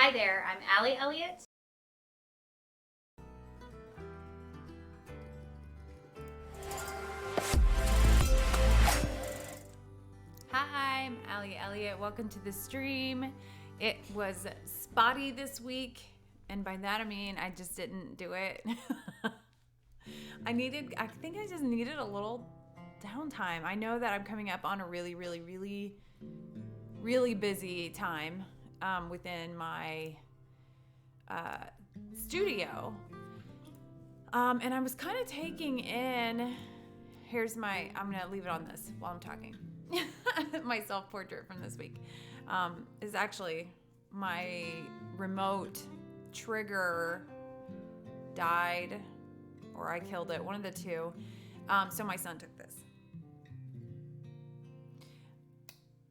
Hi there, I'm Allie Elliott. Hi, I'm Allie Elliott. Welcome to the stream. It was spotty this week, and by that I mean I just didn't do it. I think I just needed a little downtime. I know that I'm coming up on a really busy time within my studio. And I was kind of taking in, I'm going to leave it on this while I'm talking. My self-portrait from this week is actually my remote trigger died, or I killed it, one of the two. So my son took this.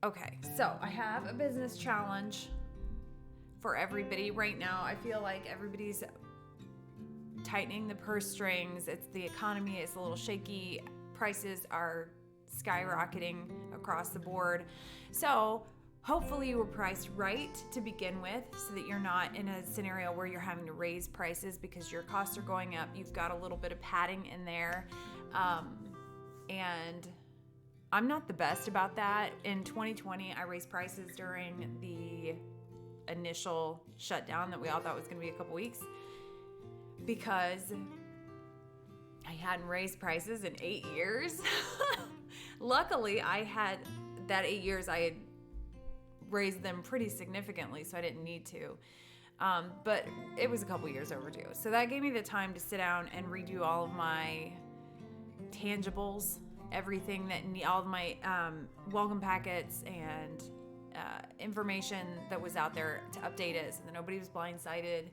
Okay, so I have a business challenge for everybody right now. I feel like everybody's tightening the purse strings. The economy is a little shaky. Prices are skyrocketing across the board. So hopefully you were priced right to begin with, so that you're not in a scenario where you're having to raise prices because your costs are going up. You've got a little bit of padding in there. And I'm not the best about that. In 2020, I raised prices during the initial shutdown that we all thought was going to be a couple weeks, because I hadn't raised prices in 8 years. Luckily, I had 8 years, I had raised them pretty significantly, so I didn't need to. But it was a couple years overdue. So that gave me the time to sit down and redo all of my tangibles, everything all of my welcome packets and information that was out there, to update it so that nobody was blindsided,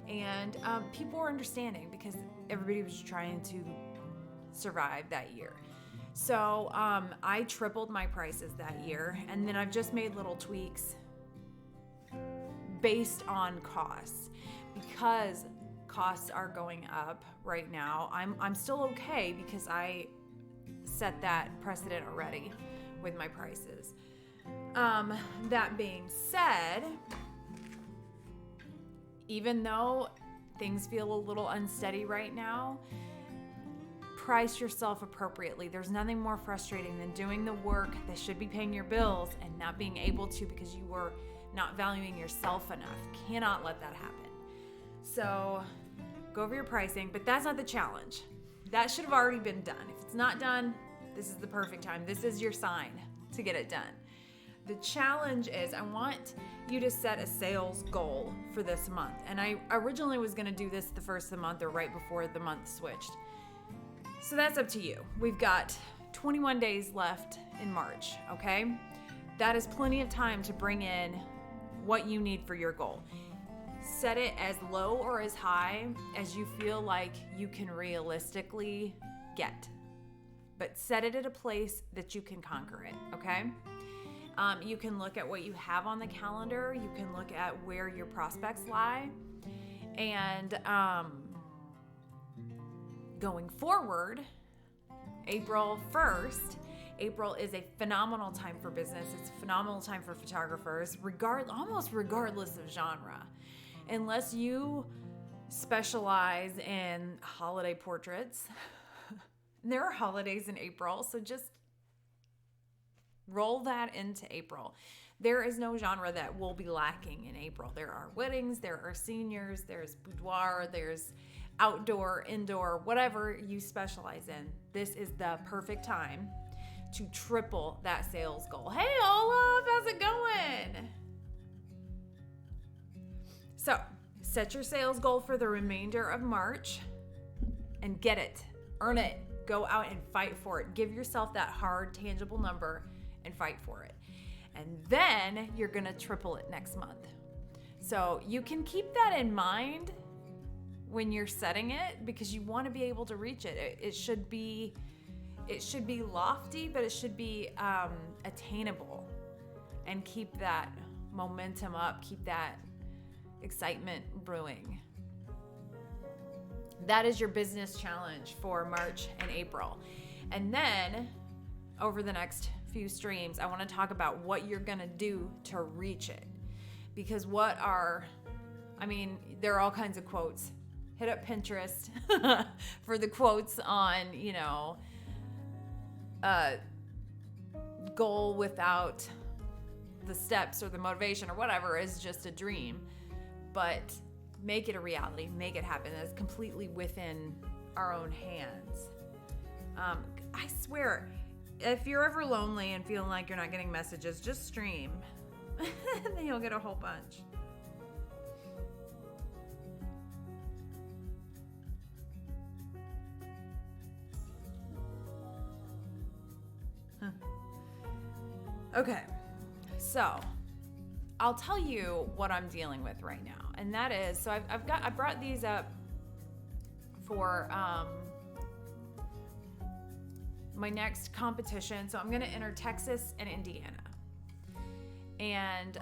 and people were understanding because everybody was trying to survive that year. So I tripled my prices that year, and then I've just made little tweaks based on costs, because costs are going up right now. I'm still okay because I set that precedent already with my prices. That being said, even though things feel a little unsteady right now, price yourself appropriately. There's nothing more frustrating than doing the work that should be paying your bills and not being able to because you were not valuing yourself enough. Cannot let that happen. So go over your pricing, but that's not the challenge. That should have already been done. If it's not done, this is the perfect time. This is your sign to get it done. The challenge is, I want you to set a sales goal for this month. And I originally was going to do this the first of the month or right before the month switched. So that's up to you. We've got 21 days left in March, okay? That is plenty of time to bring in what you need for your goal. Set it as low or as high as you feel like you can realistically get. But set it at a place that you can conquer it, okay? You can look at what you have on the calendar. You can look at where your prospects lie. And going forward, April 1st, April is a phenomenal time for business. It's a phenomenal time for photographers, almost regardless of genre. Unless you specialize in holiday portraits. There are holidays in April, so just roll that into April. There is no genre that will be lacking in April. There are weddings, there are seniors, there's boudoir, there's outdoor, indoor, whatever you specialize in. This is the perfect time to triple that sales goal. Hey, Olaf, how's it going? So, set your sales goal for the remainder of March and get it. Earn it. Go out and fight for it. Give yourself that hard, tangible number and fight for it. And then you're going to triple it next month. So you can keep that in mind when you're setting it, because you want to be able to reach it. It should be lofty, but it should be attainable, and keep that momentum up, keep that excitement brewing. That is your business challenge for March and April. And then over the next few streams, I want to talk about what you're going to do to reach it. Because what our I mean, there are all kinds of quotes. Hit up Pinterest for the quotes on, you know, goal without the steps or the motivation or whatever is just a dream. But make it a reality, make it happen. It's completely within our own hands. I swear, if you're ever lonely and feeling like you're not getting messages, just stream. And then you'll get a whole bunch. Okay, so I'll tell you what I'm dealing with right now, and that is, so I brought these up for my next competition. So I'm going to enter Texas and Indiana, and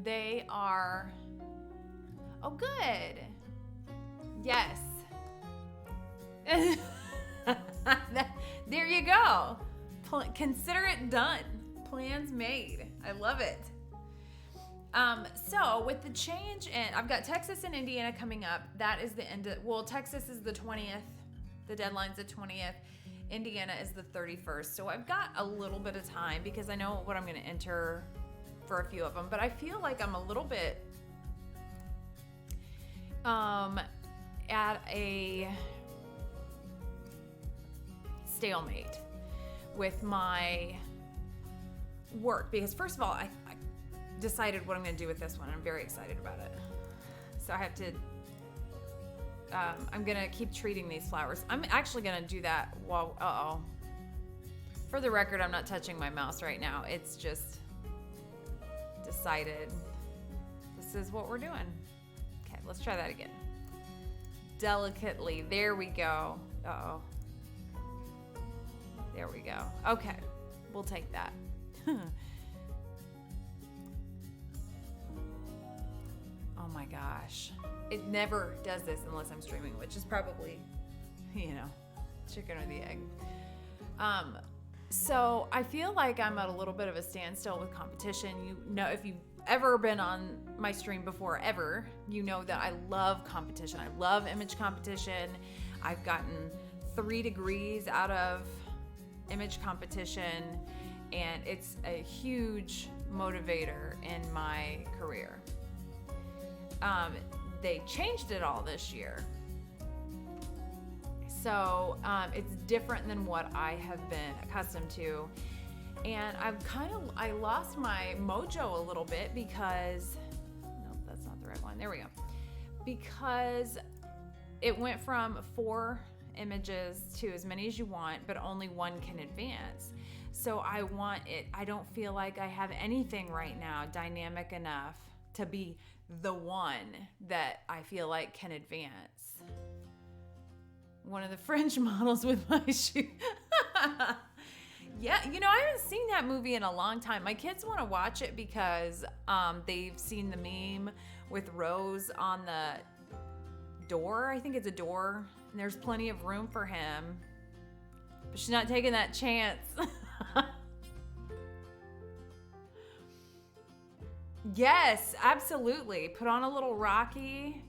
they are, oh good, yes. There you go. Consider it done. Plans made. I love it. So with the change in, I've got Texas and Indiana coming up. That is the end of, well, Texas is the 20th. The deadline's the 20th. Indiana is the 31st. So I've got a little bit of time because I know what I'm going to enter for a few of them. But I feel like I'm a little bit at a stalemate with my work, because first of all, I decided what I'm going to do with this one. I'm very excited about it. So I have to, I'm going to keep treating these flowers. I'm actually going to do that while, for the record, I'm not touching my mouse right now. It's just decided this is what we're doing. Okay, let's try that again. Delicately, there we go. There we go. Okay, we'll take that. Oh my gosh. It never does this unless I'm streaming, which is probably, you know, chicken or the egg. So I feel like I'm at a little bit of a standstill with competition. You know, if you've ever been on my stream before, ever, you know that I love competition. I love image competition. I've gotten 3 degrees out of image competition, and it's a huge motivator in my career. They changed it all this year, so it's different than what I have been accustomed to, and I lost my mojo a little bit because, nope, that's not the right one. There we go. Because it went from 4 images to as many as you want, but only 1 can advance. So I don't feel like I have anything right now dynamic enough to be the one that I feel like can advance. One of the French models with my shoe. Yeah, you know, I haven't seen that movie in a long time. My kids want to watch it because they've seen the meme with Rose on the door. I think it's a door. And there's plenty of room for him. But she's not taking that chance. Yes, absolutely. Put on a little Rocky.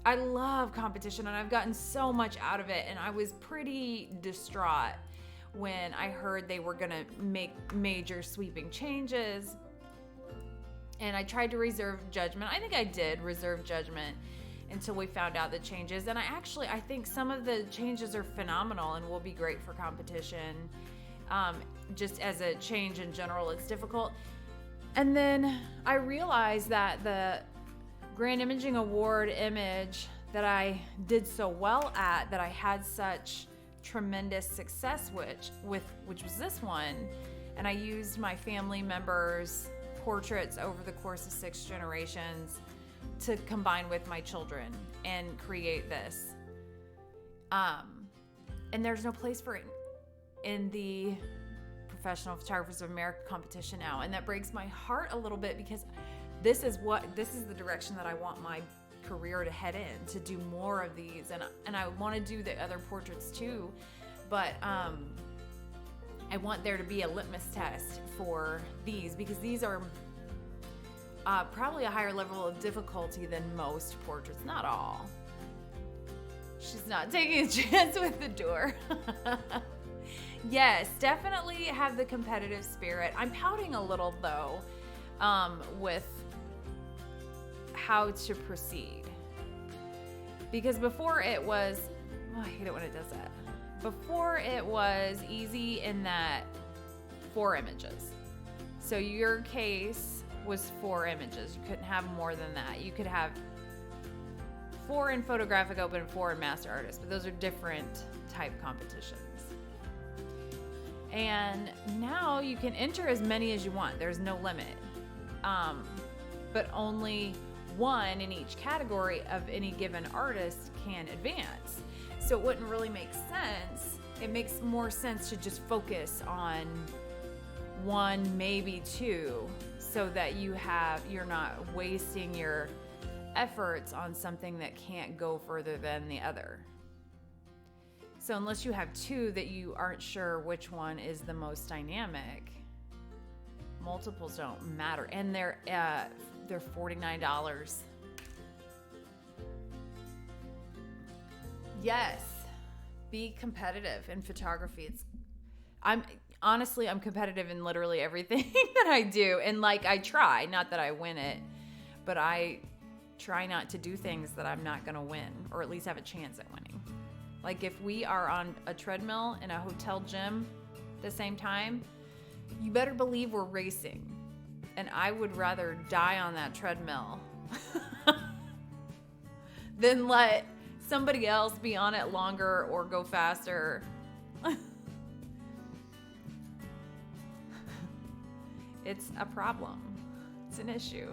I love competition, and I've gotten so much out of it. And I was pretty distraught when I heard they were going to make major sweeping changes. And I tried to reserve judgment. I think I did reserve judgment until we found out the changes. And I think some of the changes are phenomenal and will be great for competition. Just as a change in general, it's difficult. And then I realized that the Grand Imaging Award image that I did so well at, that I had such tremendous success which was this one. And I used my family members' portraits over the course of 6 generations to combine with my children and create this. And there's no place for it in the Professional Photographers of America competition now. And that breaks my heart a little bit, because this is the direction that I want my career to head in, to do more of these. And I want to do the other portraits too. But, I want there to be a litmus test for these, because these are probably a higher level of difficulty than most portraits. Not all. She's not taking a chance with the door. Yes, definitely have the competitive spirit. I'm pouting a little though with how to proceed. Because before it was, I hate it when it does that. Before it was easy in that 4 images. So your case was 4 images. You couldn't have more than that. You could have 4 in Photographic Open, 4 in Master Artist, but those are different type competitions. And now you can enter as many as you want. There's no limit. But only 1 in each category of any given artist can advance. So it wouldn't really make sense. It makes more sense to just focus on 1, maybe 2, so that you're not wasting your efforts on something that can't go further than the other. So unless you have 2 that you aren't sure which one is the most dynamic, multiples don't matter. And they're $49. Yes, be competitive in photography. I'm competitive in literally everything that I do. And like, I try, not that I win it, but I try not to do things that I'm not going to win, or at least have a chance at winning. Like if we are on a treadmill in a hotel gym at the same time, you better believe we're racing. And I would rather die on that treadmill than let somebody else be on it longer or go faster. It's a problem. It's an issue.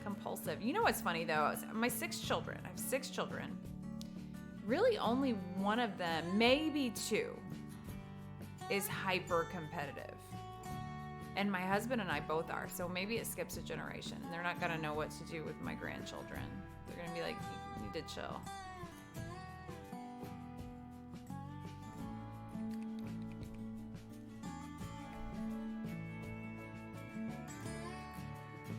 Compulsive. You know what's funny though? My 6 children. I have 6 children. Really only one of them, maybe 2, is hyper competitive. And my husband and I both are. So maybe it skips a generation. They're not going to know what to do with my grandchildren. They're going to be like, you need to chill.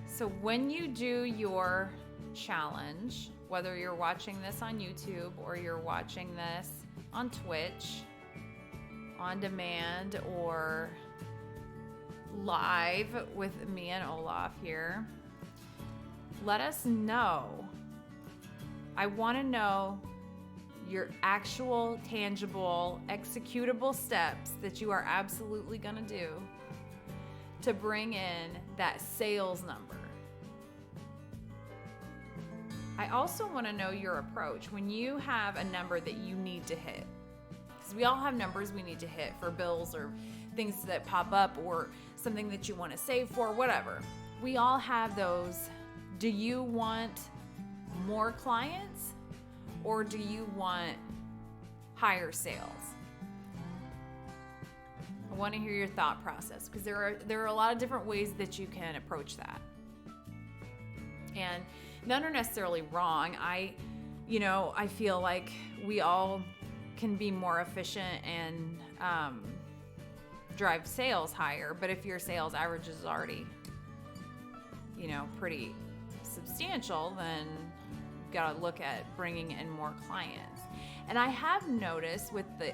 So when you do your challenge, whether you're watching this on YouTube or you're watching this on Twitch, on demand, or live with me and Olaf here, let us know. I want to know your actual, tangible, executable steps that you are absolutely going to do to bring in that sales number. I also want to know your approach when you have a number that you need to hit. Because we all have numbers we need to hit for bills or things that pop up or something that you want to save for, whatever. We all have those. Do you want more clients or do you want higher sales? I want to hear your thought process, because there are a lot of different ways that you can approach that. And none are necessarily wrong. I feel like we all can be more efficient and drive sales higher. But if your sales average is already, pretty substantial, then you've got to look at bringing in more clients. And I have noticed with the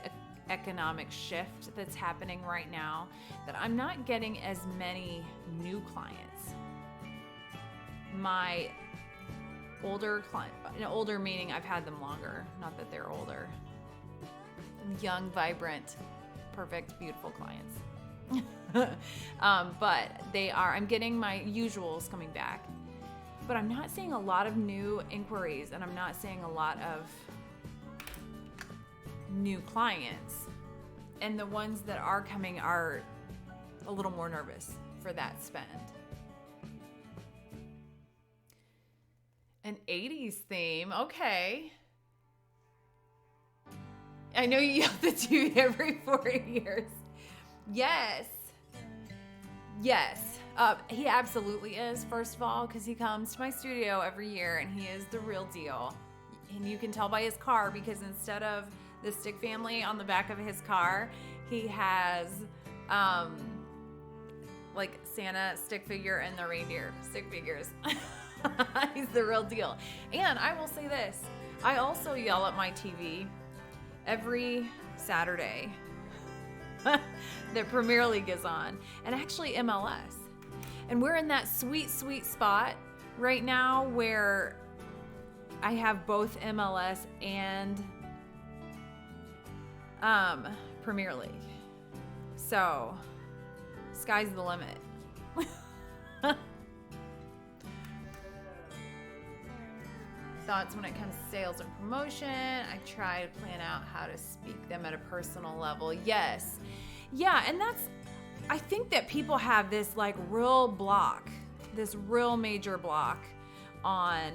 economic shift that's happening right now that I'm not getting as many new clients. My older client, older meaning I've had them longer, not that they're older. Young, vibrant, perfect, beautiful clients. But I'm getting my usuals coming back. But I'm not seeing a lot of new inquiries, and I'm not seeing a lot of new clients. And the ones that are coming are a little more nervous for that spend. An 80s theme, okay. I know you yell at the TV every 4 years. Yes. He absolutely is, first of all, because he comes to my studio every year and he is the real deal. And you can tell by his car, because instead of the Stick family, on the back of his car, he has like Santa stick figure and the reindeer stick figures. He's the real deal. And I will say this, I also yell at my TV every Saturday that Premier League is on, and actually MLS. And we're in that sweet, sweet spot right now where I have both MLS and Premier League. So, sky's the limit. Thoughts when it comes to sales and promotion. I try to plan out how to speak them at a personal level. Yes. Yeah, and I think that people have this like real block, this real major block on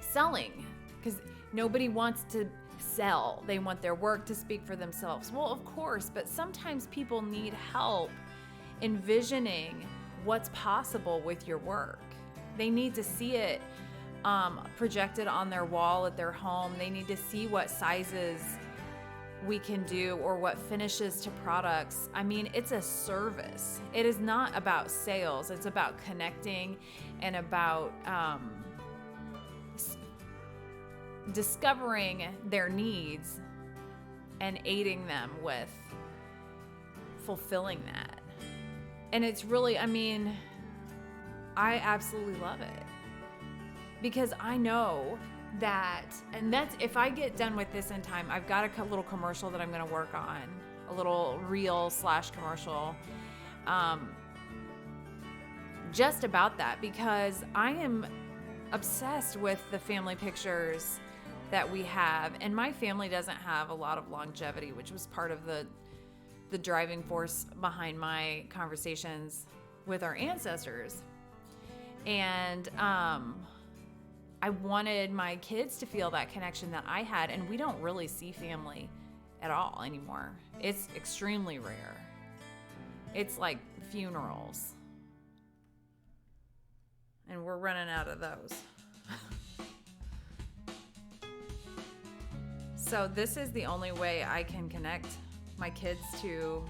selling, because nobody wants to sell. They want their work to speak for themselves. Well, of course, but sometimes people need help envisioning what's possible with your work. They need to see it projected on their wall at their home. They need to see what sizes we can do or what finishes to products. I mean, it's a service. It is not about sales. It's about connecting and about discovering their needs and aiding them with fulfilling that. And it's really, I mean, I absolutely love it. Because I know that, and that's, if I get done with this in time, I've got a little commercial that I'm going to work on, a little reel / commercial, just about that, because I am obsessed with the family pictures that we have, and my family doesn't have a lot of longevity, which was part of the driving force behind my conversations with our ancestors. And I wanted my kids to feel that connection that I had, and we don't really see family at all anymore. It's extremely rare. It's like funerals. And we're running out of those. So this is the only way I can connect my kids to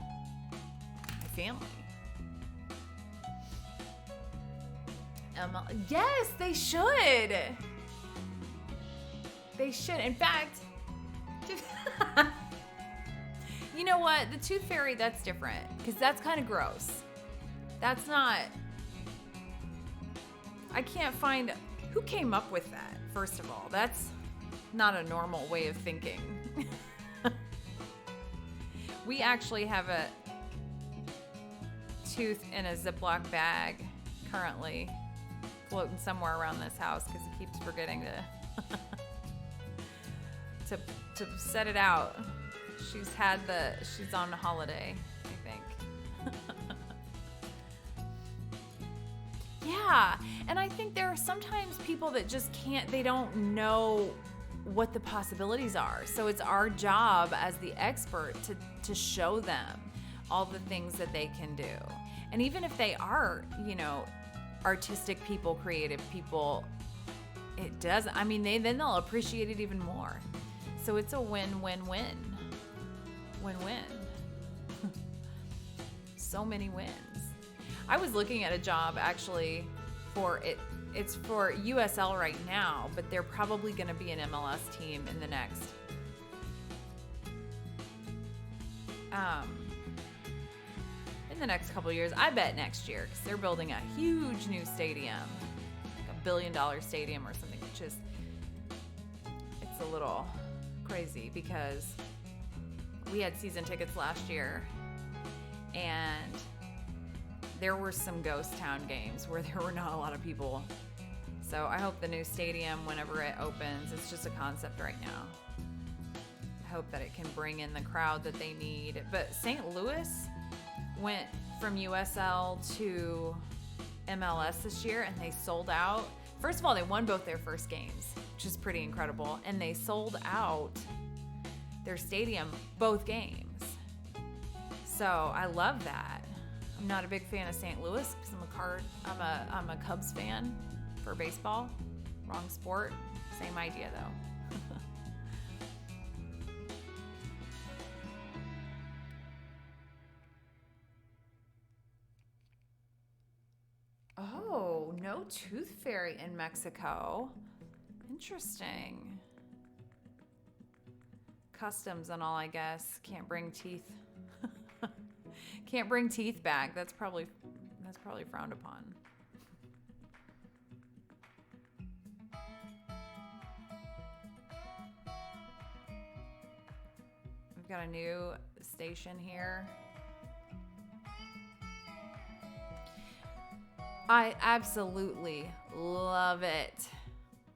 my family. Yes, they should. They should. In fact, you know what? The tooth fairy, that's different, because that's kind of gross. That's not, I can't find, who came up with that, first of all? That's not a normal way of thinking. We actually have a tooth in a Ziploc bag currently floating somewhere around this house because he keeps forgetting to set it out. She's on holiday, I think. Yeah, and I think there are sometimes people that just can't, they don't know what the possibilities are. So it's our job as the expert to show them all the things that they can do. And even if they are, artistic people, creative people, it does, then they'll appreciate it even more. So it's a win-win-win. Win-win. So many wins. I was looking at a job actually for it. It's for USL right now, but they're probably going to be an MLS team in the next couple of years. I bet next year, because they're building a huge new stadium, like $1 billion stadium or something, which is, it's a little crazy because we had season tickets last year and there were some ghost town games where there were not a lot of people. So I hope the new stadium, whenever it opens, it's just a concept right now. I hope that it can bring in the crowd that they need. But St. Louis went from USL to MLS this year and they sold out. First of all, they won both their first games, which is pretty incredible. And they sold out their stadium both games. So I love that. I'm not a big fan of St. Louis because I'm a Cubs fan for baseball. Wrong sport. Same idea though. no tooth fairy in Mexico. Interesting. Customs and all, I guess. Can't bring teeth. Can't bring teeth back. That's probably frowned upon. We've got a new station here. I absolutely love it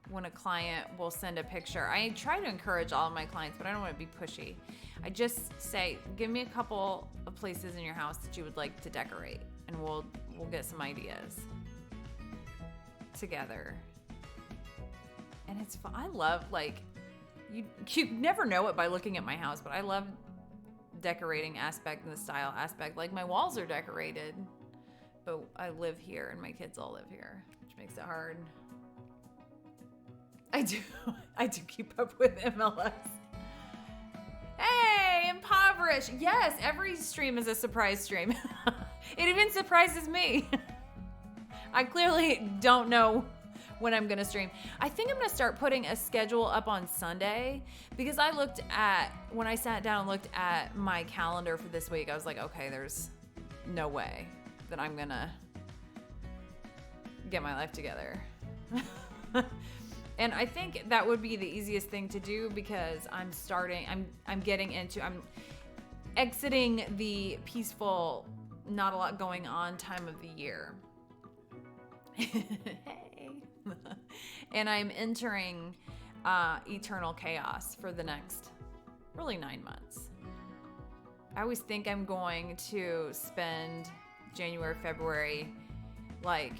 when a client will send a picture. I try to encourage all of my clients, but I don't want to be pushy. I just say, give me a couple of places in your house that you would like to decorate, and we'll get some ideas together. And it's fun. I love, like, you never know it by looking at my house, but I love decorating aspect and the style aspect. Like, my walls are decorated, but I live here and my kids all live here, which makes it hard. I do keep up with MLS. Hey, impoverished. Yes, every stream is a surprise stream. It even surprises me. I clearly don't know when I'm gonna stream. I think I'm gonna start putting a schedule up on Sunday, because when I sat down and looked at my calendar for this week, I was like, okay, there's no way that I'm gonna get my life together. And I think that would be the easiest thing to do, because I'm exiting the peaceful, not a lot going on time of the year. Hey. And I'm entering eternal chaos for the next really 9 months. I always think I'm going to spend January, February, like,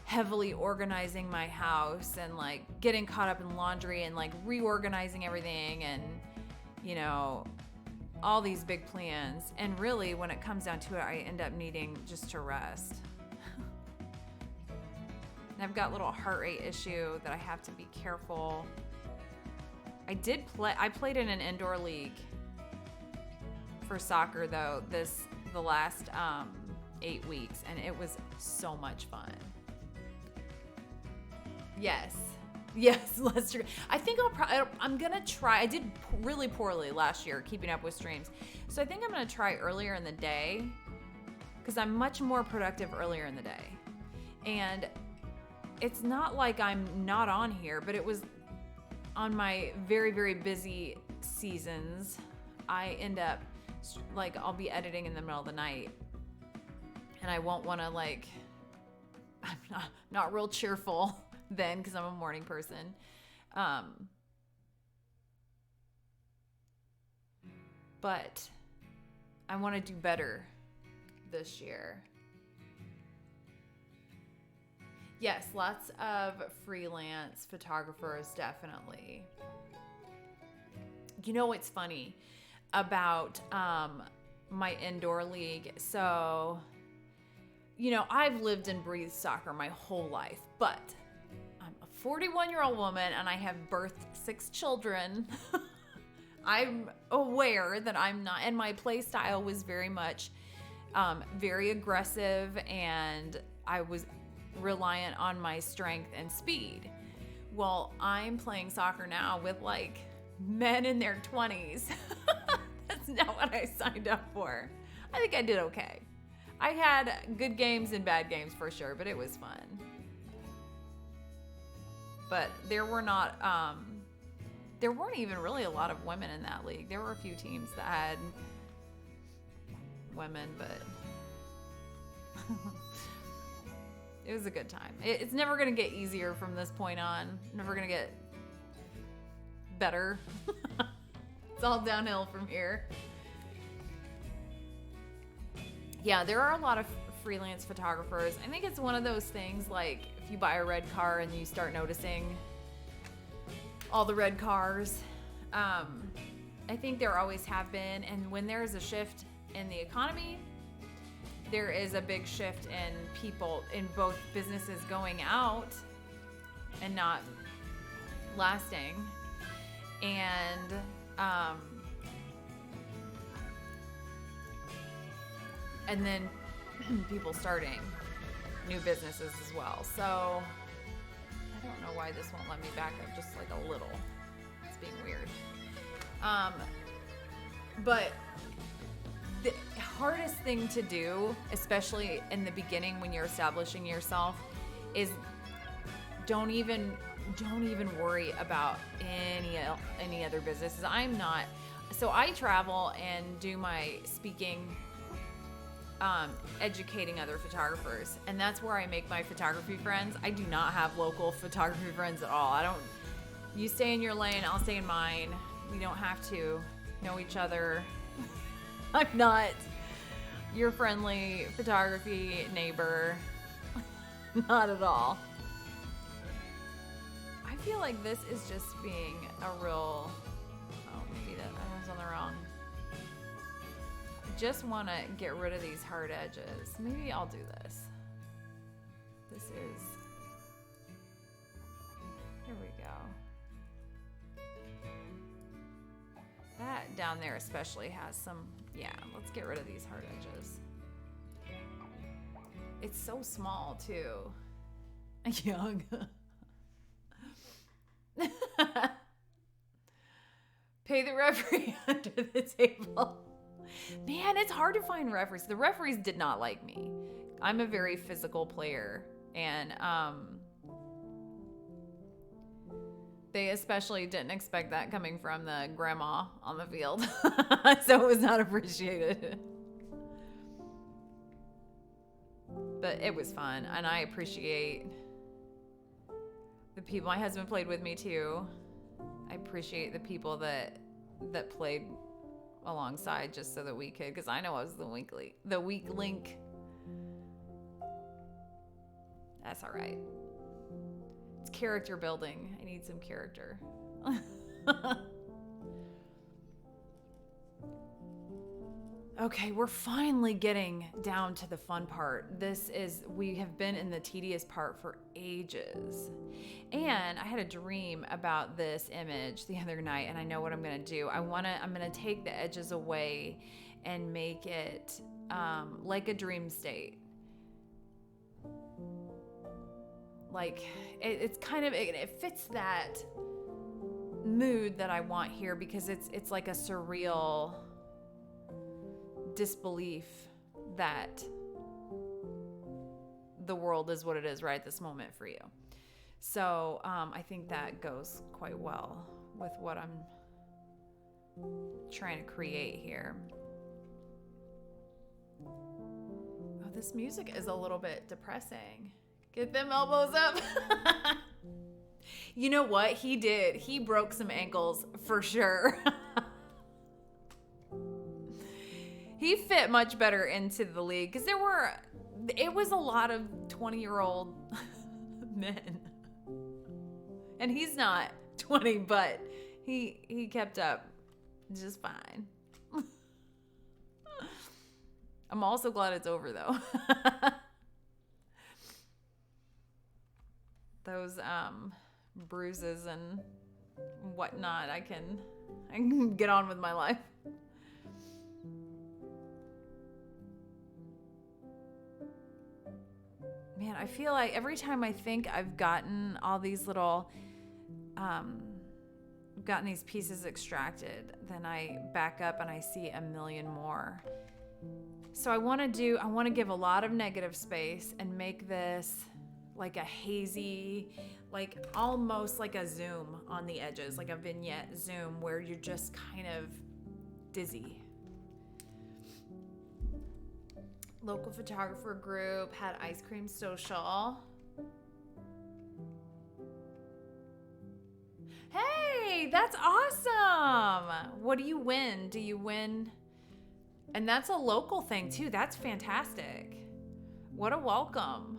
heavily organizing my house and, like, getting caught up in laundry and, like, reorganizing everything and, you know, all these big plans. And really, when it comes down to it, I end up needing just to rest. And I've got a little heart rate issue that I have to be careful. I played in an indoor league for soccer, though, the last 8 weeks, and it was so much fun. Yes, Lester. I think I'm gonna try. I did really poorly last year keeping up with streams, so I think I'm gonna try earlier in the day, because I'm much more productive earlier in the day. And it's not like I'm not on here, but it was on my very, very busy seasons. I end up, like, I'll be editing in the middle of the night, and I won't want to, like, I'm not real cheerful then, because I'm a morning person. But I want to do better this year. Yes, lots of freelance photographers, definitely. You know what's funny about my indoor league? So, you know, I've lived and breathed soccer my whole life, but I'm a 41-year-old woman and I have birthed 6 children. I'm aware that I'm not, and my play style was very much very aggressive, and I was reliant on my strength and speed. Well, I'm playing soccer now with, like, men in their 20s. That's not what I signed up for. I think I did okay. I had good games and bad games for sure, but it was fun. But there weren't even really a lot of women in that league. There were a few teams that had women, but it was a good time. It's never going to get easier from this point on. Never going to get better. It's all downhill from here. Yeah, there are a lot of freelance photographers. I think it's one of those things, like, if you buy a red car and you start noticing all the red cars. I think there always have been, and when there is a shift in the economy, there is a big shift in people, in both businesses going out and not lasting, and then people starting. new businesses as well. So I don't know why this won't let me back up just like a little. It's being weird. But the hardest thing to do, especially in the beginning when you're establishing yourself, is don't even worry about any other businesses. So I travel and do my speaking, educating other photographers, and that's where I make my photography friends. I do not have local photography friends at all. You stay in your lane, I'll stay in mine. We don't have to know each other. I'm not your friendly photography neighbor. Not at all. I feel like this is just being a real... Oh, maybe that was on the wrong. I just want to get rid of these hard edges. Maybe I'll do this. This is... Here we go. That down there especially has some... Yeah, let's get rid of these hard edges. It's so small, too. Young. Pay the referee under the table. Man, it's hard to find referees. The referees did not like me. I'm a very physical player, and they especially didn't expect that coming from the grandma on the field. So it was not appreciated. But it was fun, and I appreciate the people. My husband played with me too. I appreciate the people that played alongside just so that we could, because I know I was the weak link. That's all right. It's character building. I need some character. Okay, we're finally getting down to the fun part. We have been in the tedious part for ages. And I had a dream about this image the other night, and I know what I'm gonna do. I'm gonna take the edges away and make it like a dream state. Like it's kind of, it fits that mood that I want here, because it's like a surreal disbelief that the world is what it is right at this moment for you. So I think that goes quite well with what I'm trying to create here. Oh, this music is a little bit depressing. Get them elbows up. You know what? He did. He broke some ankles for sure. He fit much better into the league, because it was a lot of 20-year-old men. And he's not 20, but he kept up just fine. I'm also glad it's over, though. Those bruises and whatnot, I can get on with my life. Man, I feel like every time I think I've gotten all these little, gotten these pieces extracted, then I back up and I see a million more. So I want to give a lot of negative space and make this like a hazy, like almost like a zoom on the edges, like a vignette zoom where you're just kind of dizzy. Local photographer group had ice cream social. Hey, that's awesome. What do you win? Do you win? And that's a local thing too. That's fantastic. What a welcome.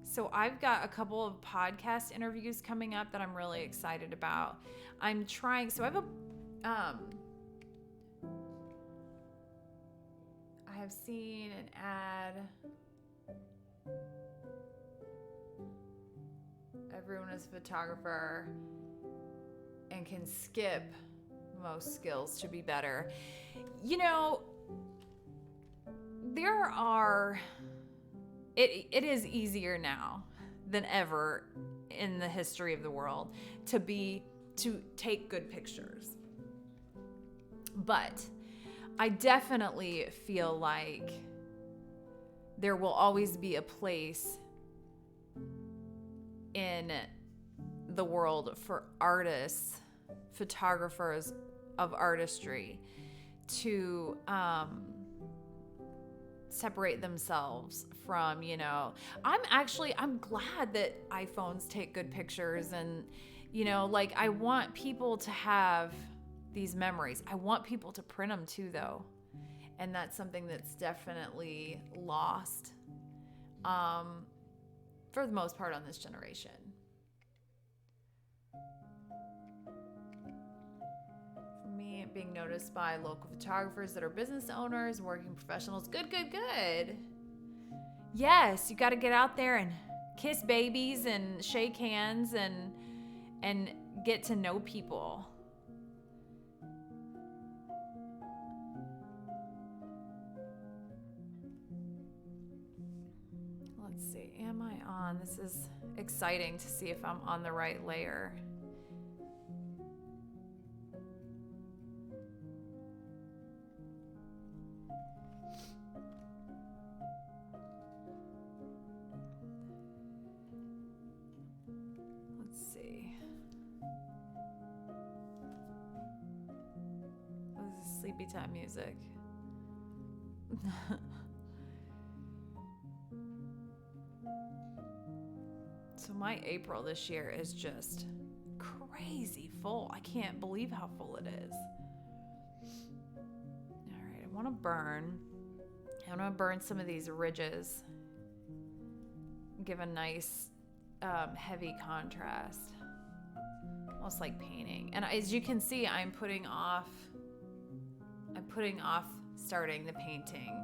So I've got a couple of podcast interviews coming up that I'm really excited about. I'm trying, so I have I have seen an ad. Everyone is a photographer and can skip most skills to be better. You know, it is easier now than ever in the history of the world to take good pictures. But I definitely feel like there will always be a place in the world for artists, photographers of artistry to separate themselves from, you know, I'm glad that iPhones take good pictures, and, you know, like, I want people to have these memories. I want people to print them too, though. And that's something that's definitely lost for the most part on this generation. For me, being noticed by local photographers that are business owners, working professionals. Good. Yes, you got to get out there and kiss babies and shake hands and get to know people. Let's see, am I on? This is exciting to see if I'm on the right layer. Let's see. Oh, this is sleepy time music. So my April this year is just crazy full. I can't believe how full it is. All right, I want to burn some of these ridges. Give a nice heavy contrast. Almost like painting. And as you can see, I'm putting off starting the painting.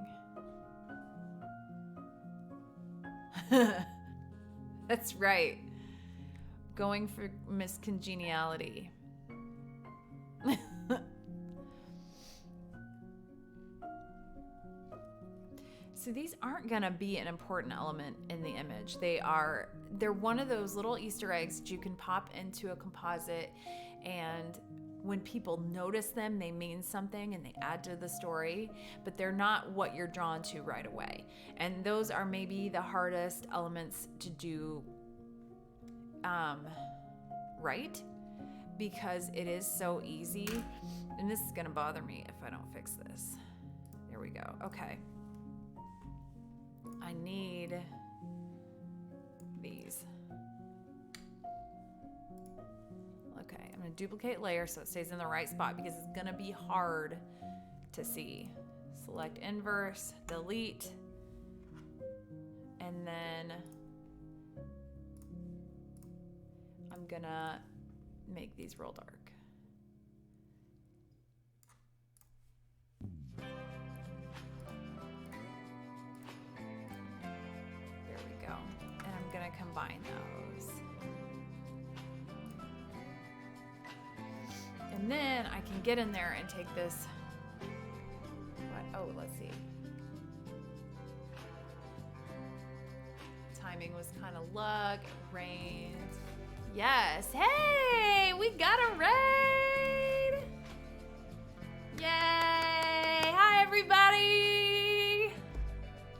That's right. Going for miscongeniality. So these aren't gonna be an important element in the image. They're one of those little Easter eggs that you can pop into a composite, and when people notice them, they mean something and they add to the story, but they're not what you're drawn to right away. And those are maybe the hardest elements to do right, because it is so easy. And this is gonna bother me if I don't fix this. There we go. Okay. I need these. Okay, I'm gonna duplicate layer so it stays in the right spot, because it's gonna be hard to see. Select inverse, delete, and then I'm gonna make these real dark. There we go. And I'm gonna combine those. And then I can get in there and take this. Oh, let's see. Timing was kind of luck. It rained. Yes. Hey, we got a raid. Yay. Hi, everybody.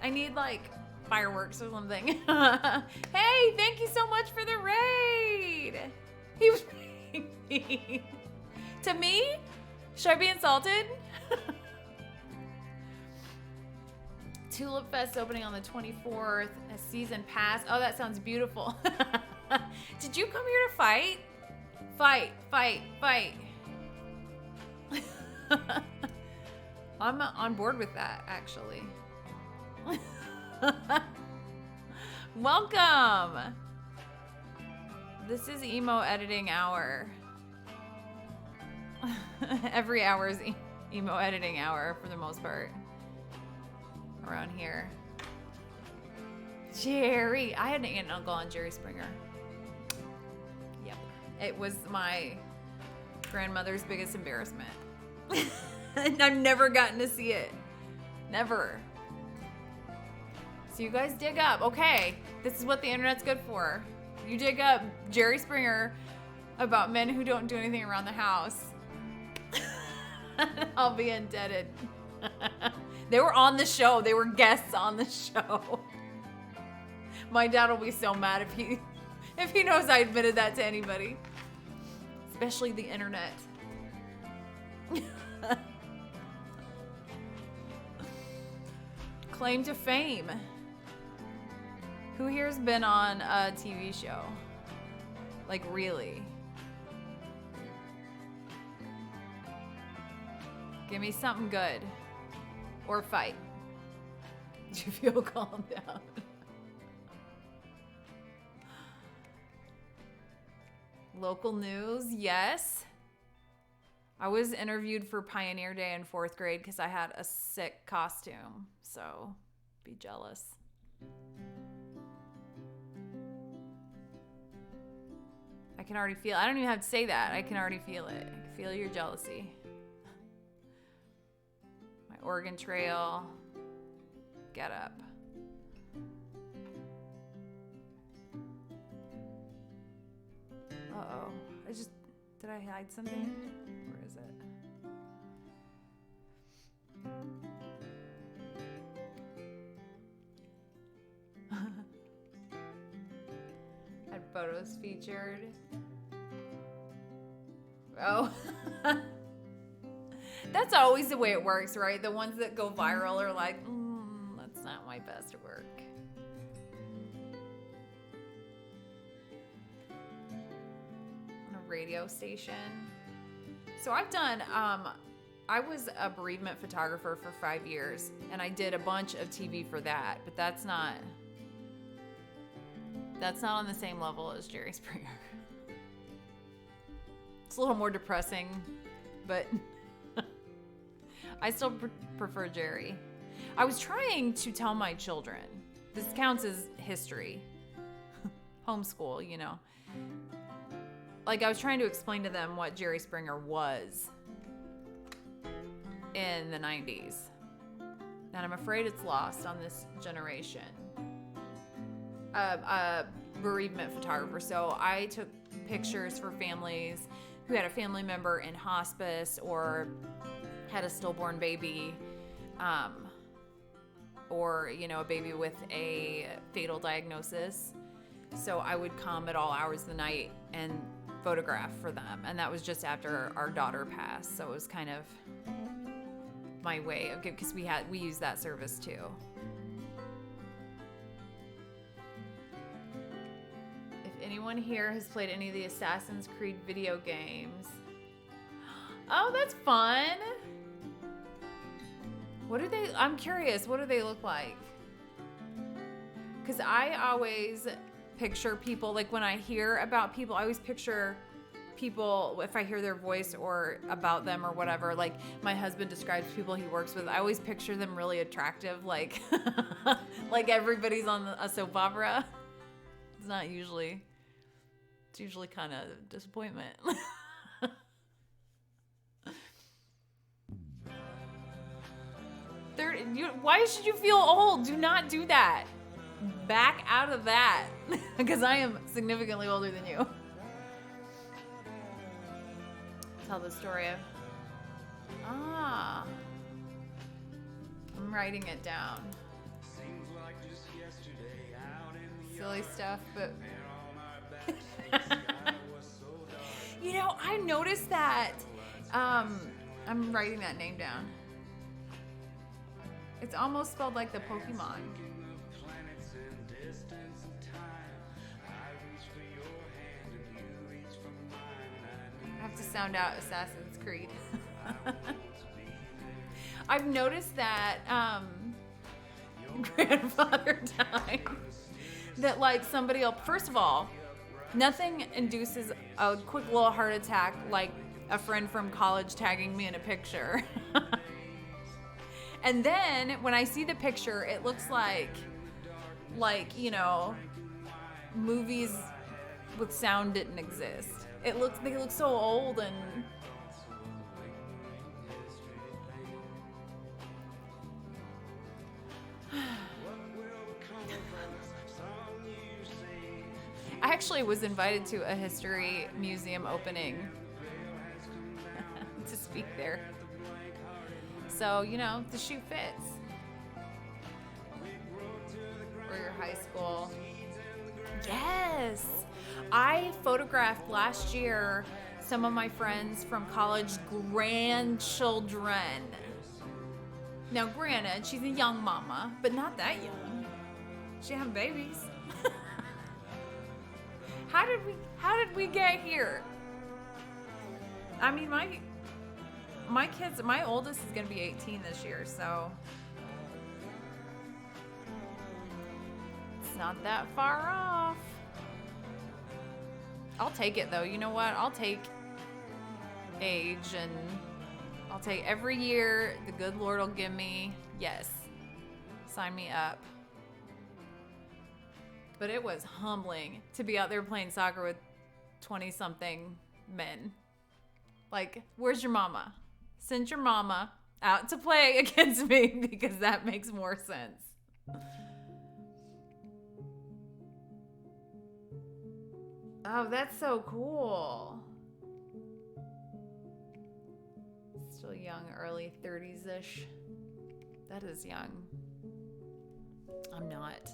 I need like fireworks or something. Hey, thank you so much for the raid. He was mean. To me? Should I be insulted? Tulip Fest opening on the 24th. A season pass. Oh, that sounds beautiful. Did you come here to fight? Fight. I'm on board with that, actually. Welcome. This is emo editing hour. Every hour is emo editing hour for the most part around here. Jerry, I had an aunt and uncle on Jerry Springer. Yep, it was my Grandmother's biggest embarrassment. And I've never gotten to see it. Never. So you guys dig up. Okay, this is what the internet's good for. You dig up Jerry Springer about men who don't do anything around the house. I'll be indebted. They were on the show. They were guests on the show. My dad will be so mad if he knows I admitted that to anybody. Especially the internet. Claim to fame. Who here's been on a TV show? Like, really? Give me something good. Or fight. Do you feel calmed down? Local news, yes. I was interviewed for Pioneer Day in 4th grade because I had a sick costume. So, be jealous. I can already feel, I don't even have to say that. I can already feel it. I can feel your jealousy. My Oregon Trail. Get up. Uh-oh. Did I hide something? Where is it? Had photos featured. Oh. That's always the way it works, right? The ones that go viral are like, that's not my best work. On a radio station. So I've done, I was a bereavement photographer for 5 years, and I did a bunch of TV for that, but that's not on the same level as Jerry Springer. It's a little more depressing, but I still prefer Jerry. I was trying to tell my children, this counts as history, homeschool, you know. Like, I was trying to explain to them what Jerry Springer was in the 90s. And I'm afraid it's lost on this generation. A bereavement photographer. So I took pictures for families who had a family member in hospice or had a stillborn baby, or, you know, a baby with a fatal diagnosis. So I would come at all hours of the night and photograph for them. And that was just after our daughter passed. So it was kind of my way of, because we used that service too. If anyone here has played any of the Assassin's Creed video games. Oh, that's fun. I'm curious, what do they look like? Because I always picture people, like when I hear about people, I always picture people, if I hear their voice or about them or whatever, like my husband describes people he works with, I always picture them really attractive, like like everybody's on a soap opera. It's not usually, it's usually kind of disappointment. Why should you feel old? Do not do that. Back out of that. Because I am significantly older than you. Tell the story of... I'm writing it down. Silly stuff, but... You know, I noticed that... I'm writing that name down. It's almost spelled like the Pokemon. I have to sound out Assassin's Creed. I've noticed that grandfather time. That like somebody else, first of all, nothing induces a quick little heart attack like a friend from college tagging me in a picture. And then when I see the picture, it looks like, you know, movies with sound didn't exist. They look so old and actually was invited to a history museum opening to speak there. So, you know, the shoe fits. Or your high school. Yes. I photographed last year some of my friends from college grandchildren. Now, granted, she's a young mama, but not that young. She had babies. How did we get here? I mean, my kids, my oldest is going to be 18 this year, so it's not that far off. I'll take it though. You know what? I'll take age, and I'll take every year the good Lord will give me. Yes. Sign me up. But it was humbling to be out there playing soccer with 20-something men. Like, where's your mama? Send your mama out to play against me, because that makes more sense. Oh, that's so cool. Still young, early 30s-ish. That is young. I'm not.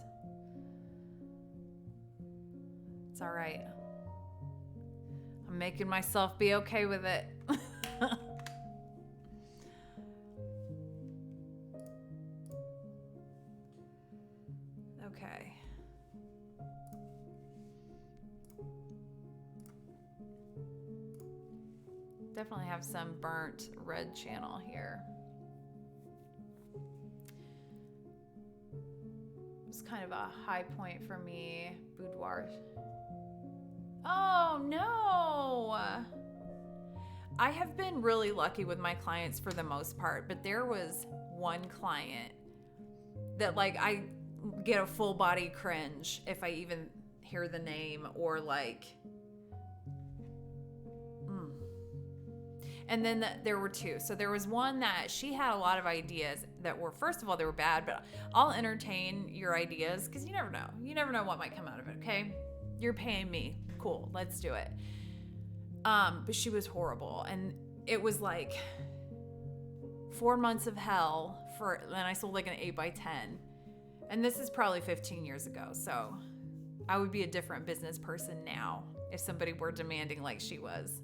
It's all right. I'm making myself be okay with it. Okay. Definitely have some burnt red channel here. It's kind of a high point for me. Boudoir. Oh no! I have been really lucky with my clients for the most part, but there was one client that, like, I get a full body cringe if I even hear the name, or like, And then there were two. So there was one that she had a lot of ideas that were, first of all, they were bad, but I'll entertain your ideas because you never know. You never know what might come out of it, okay? You're paying me. Cool, let's do it. But she was horrible. And it was like 4 months of hell then I sold like an 8x10. And this is probably 15 years ago. So I would be a different business person now if somebody were demanding like she was.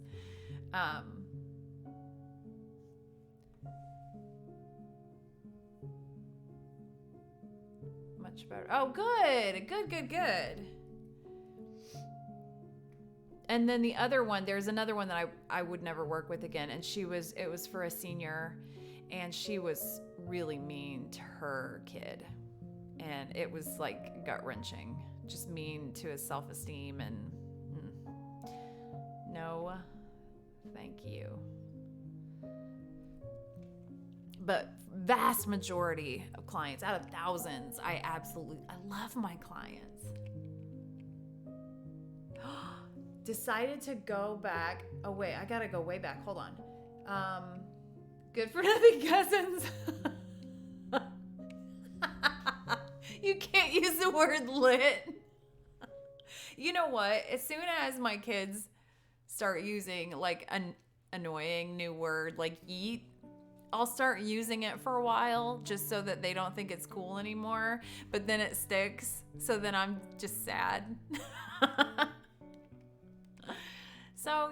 Much better. Oh, good. Good. And then the other one, there's another one that I would never work with again. And it was for a senior, and she was really mean to her kid. And it was like gut-wrenching, just mean to his self-esteem, and no, thank you. But vast majority of clients, out of thousands, I love my clients. Decided to go back. Oh wait, I gotta go way back. Hold on. Good for nothing cousins. You can't use the word lit. You know what? As soon as my kids start using like an annoying new word like yeet, I'll start using it for a while just so that they don't think it's cool anymore. But then it sticks. So then I'm just sad. So,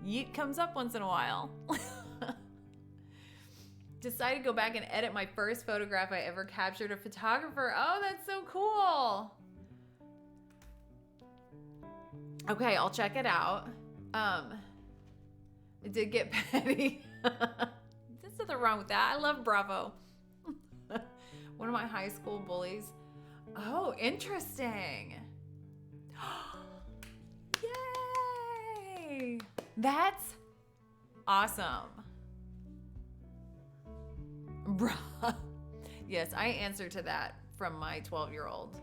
yeet comes up once in a while. Decided to go back and edit my first photograph I ever captured a photographer. Oh, that's so cool. Okay, I'll check it out. It did get petty. There's nothing wrong with that. I love Bravo. One of my high school bullies. Oh, interesting. Yay! That's awesome. Bruh. Yes, I answer to that from my 12-year-old.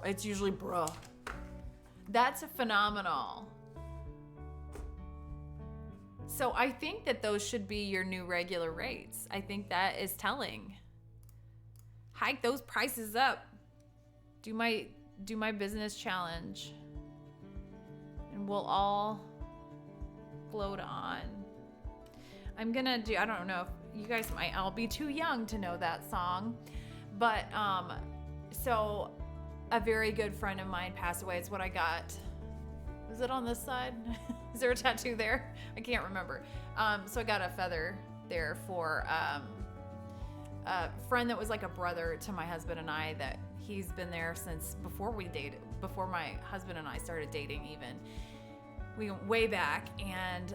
It's usually bruh. That's phenomenal. So I think that those should be your new regular rates. I think that is telling. Hike those prices up. Do my business challenge. we'll all float on. I'm gonna do, I don't know if you guys might all be too young to know that song, but so a very good friend of mine passed away. It's what I got. Is it on this side? Is there a tattoo there? I can't remember. So I got a feather there for a friend that was like a brother to my husband and I, that he's been there since before we dated, before my husband and I started dating even. We went way back, and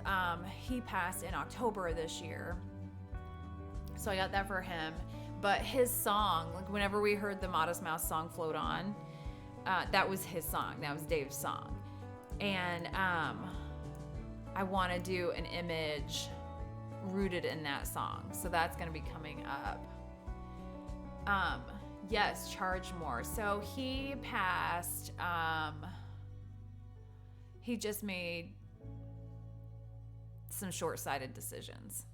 he passed in October of this year. So I got that for him. But his song, like whenever we heard the Modest Mouse song Float On, that was his song. That was Dave's song. And I want to do an image rooted in that song. So that's going to be coming up. Yes, charge more. So he passed, he just made some short-sighted decisions.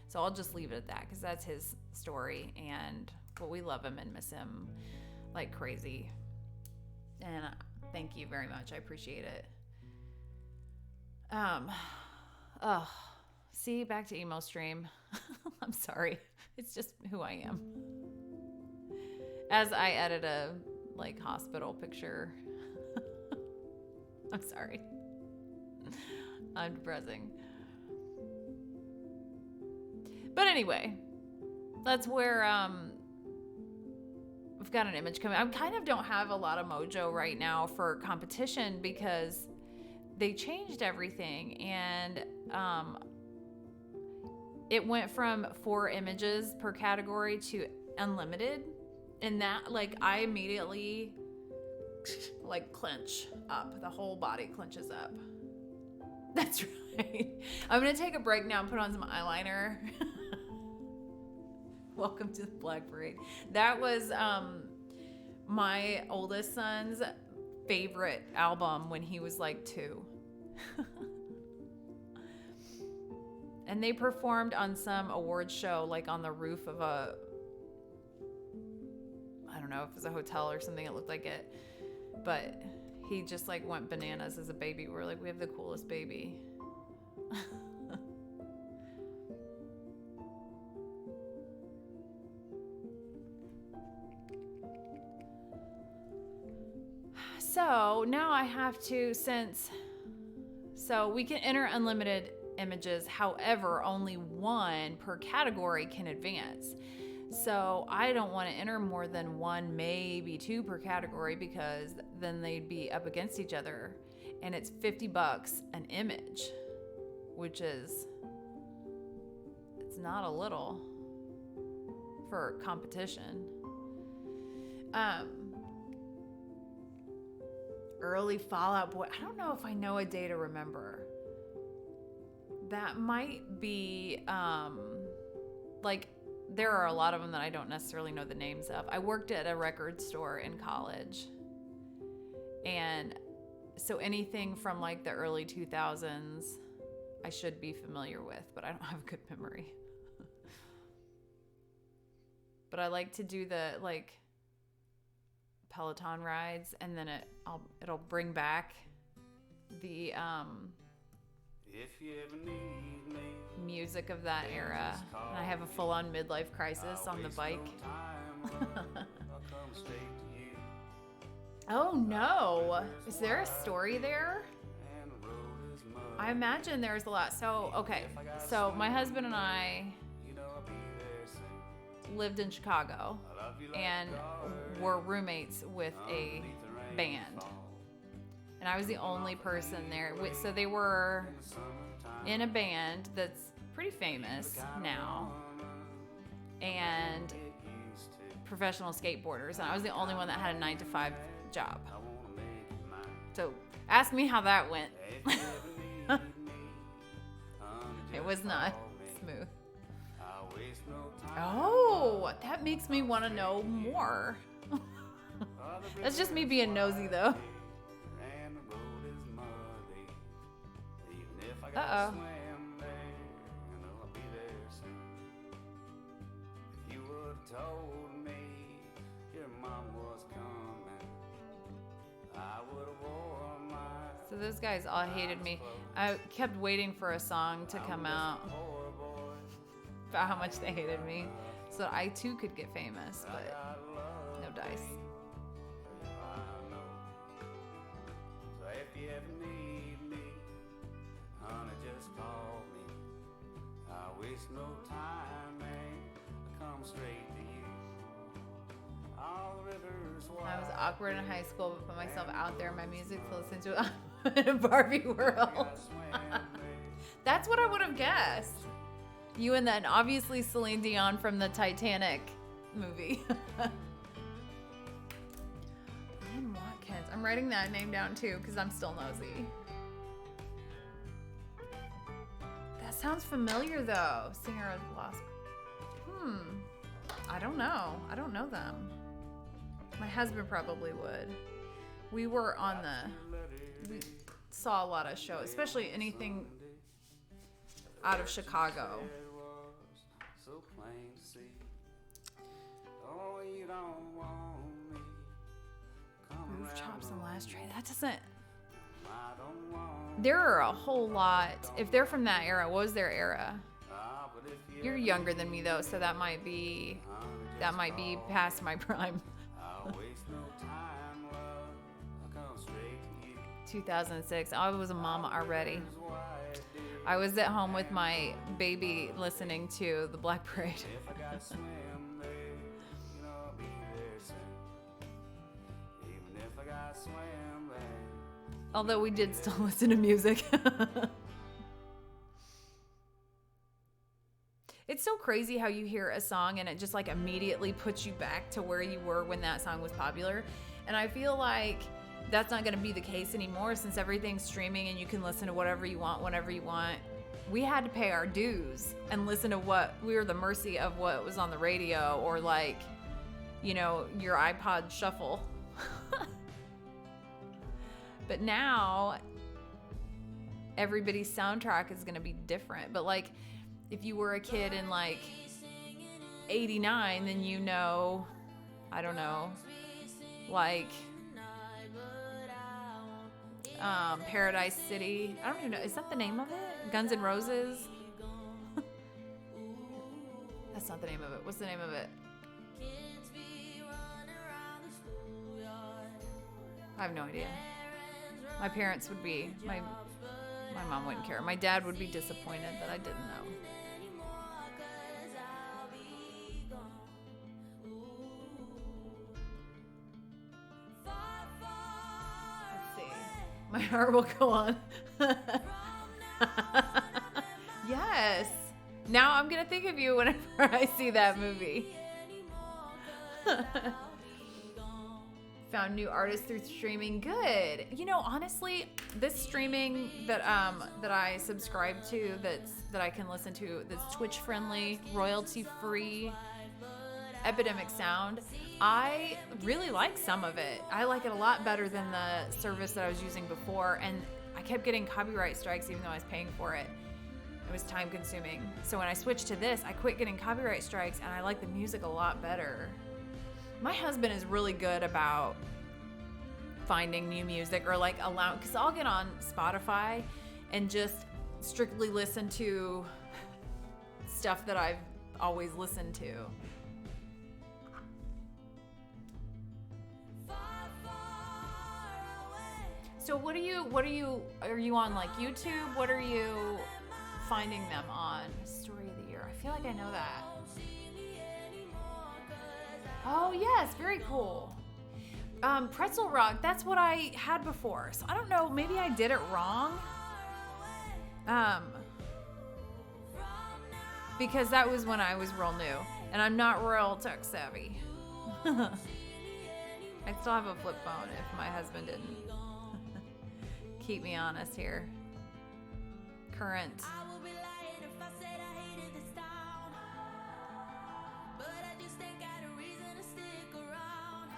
So I'll just leave it at that, because that's his story, and well, we love him and miss him like crazy. And thank you very much. I appreciate it. See, back to emo stream. I'm sorry. It's just who I am. As I edit a like hospital picture. I'm sorry. I'm depressing. But anyway, that's where we've got an image coming. I kind of don't have a lot of mojo right now for competition, because they changed everything, and it went from 4 images per category to unlimited. And that, like, I immediately like clench up. The whole body clenches up. That's right. I'm gonna take a break now and put on some eyeliner. Welcome to the Black Parade. That was my oldest son's favorite album when he was like 2. And they performed on some award show, like on the roof of a, I don't know if it was a hotel or something. It looked like it. But he just like went bananas as a baby. We're like, we have the coolest baby. So now I have to, so we can enter unlimited images. However, only 1 per category can advance. So I don't want to enter more than 1, maybe 2 per category, because then they'd be up against each other. And it's $50 an image, which is, it's not a little for competition. Early Fall Out Boy. I don't know if I know a day to remember. That might be, like, there are a lot of them that I don't necessarily know the names of. I worked at a record store in college. And so anything from like the early 2000s, I should be familiar with, but I don't have a good memory. But I like to do the like Peloton rides, and then it'll bring back the if you ever need me, music of that era. And I have a full-on midlife crisis on the bike. Oh no! Is there a story there? I imagine there's a lot. So, okay. So my husband and I lived in Chicago and were roommates with a band. And I was the only person there. So they were in a band that's pretty famous now, and professional skateboarders. And I was the only one that had a 9-to-5 job. So ask me how that went. It was not smooth. Oh, that makes me want to know more. That's just me being nosy, though. Uh-oh. So those guys all hated me. I kept waiting for a song to come out about how much they hated me so that I too could get famous, but no dice. So if you ever need me, honey, just call me. I waste no time, man. I come straight to you. All the rivers I was awkward in high school, but put myself out there. My music to listen to in a Barbie world. That's what I would have guessed. You and then obviously Celine Dion from the Titanic movie. Ian Watkins. I'm writing that name down too because I'm still nosy. That sounds familiar though. Singer of Lost. I don't know. I don't know them. My husband probably would. We were on we saw a lot of shows, especially anything out of Chicago. So plain to see. Oh, you don't want me. Roof chops and last tray. That doesn't. I don't want. There are a whole lot. If they're from that era, what was their era? But if You're younger than me though, so that might be past my prime. I'll waste no time, love. I'll come straight to you. 2006. I was a mama already. I was at home with my baby listening to the Black Parade. If I gotta swim there, you know I'll be there soon. Even if I gotta swim there. Although we did still listen to music. It's so crazy how you hear a song and it just like immediately puts you back to where you were when that song was popular. And I feel like that's not going to be the case anymore since everything's streaming and you can listen to whatever you want, whenever you want. We had to pay our dues and listen to what we were the mercy of what was on the radio or like, you know, your iPod shuffle. But now everybody's soundtrack is going to be different. But like, if you were a kid in like 89, then you know, I don't know, like Paradise City. I don't even know. Is that the name of it? Guns N' Roses? That's not the name of it. What's the name of it? I have no idea. My parents would be, my mom wouldn't care. My dad would be disappointed that I didn't know. My heart will go on. Yes. Now I'm going to think of you whenever I see that movie. Found new artists through streaming. Good. You know, honestly, this streaming that I subscribe to that I can listen to that's Twitch friendly, royalty free, Epidemic Sound, I really like some of it. I like it a lot better than the service that I was using before, and I kept getting copyright strikes even though I was paying for it. It was time consuming. So when I switched to this, I quit getting copyright strikes and I like the music a lot better. My husband is really good about finding new music or like because I'll get on Spotify and just strictly listen to stuff that I've always listened to. So are you on like YouTube? What are you finding them on? Story of the year. I feel like I know that. Oh yes, very cool. Pretzel Rock, that's what I had before. So I don't know, maybe I did it wrong. Because that was when I was real new. And I'm not real tech savvy. I'd still have a flip phone if my husband didn't keep me honest here. Current.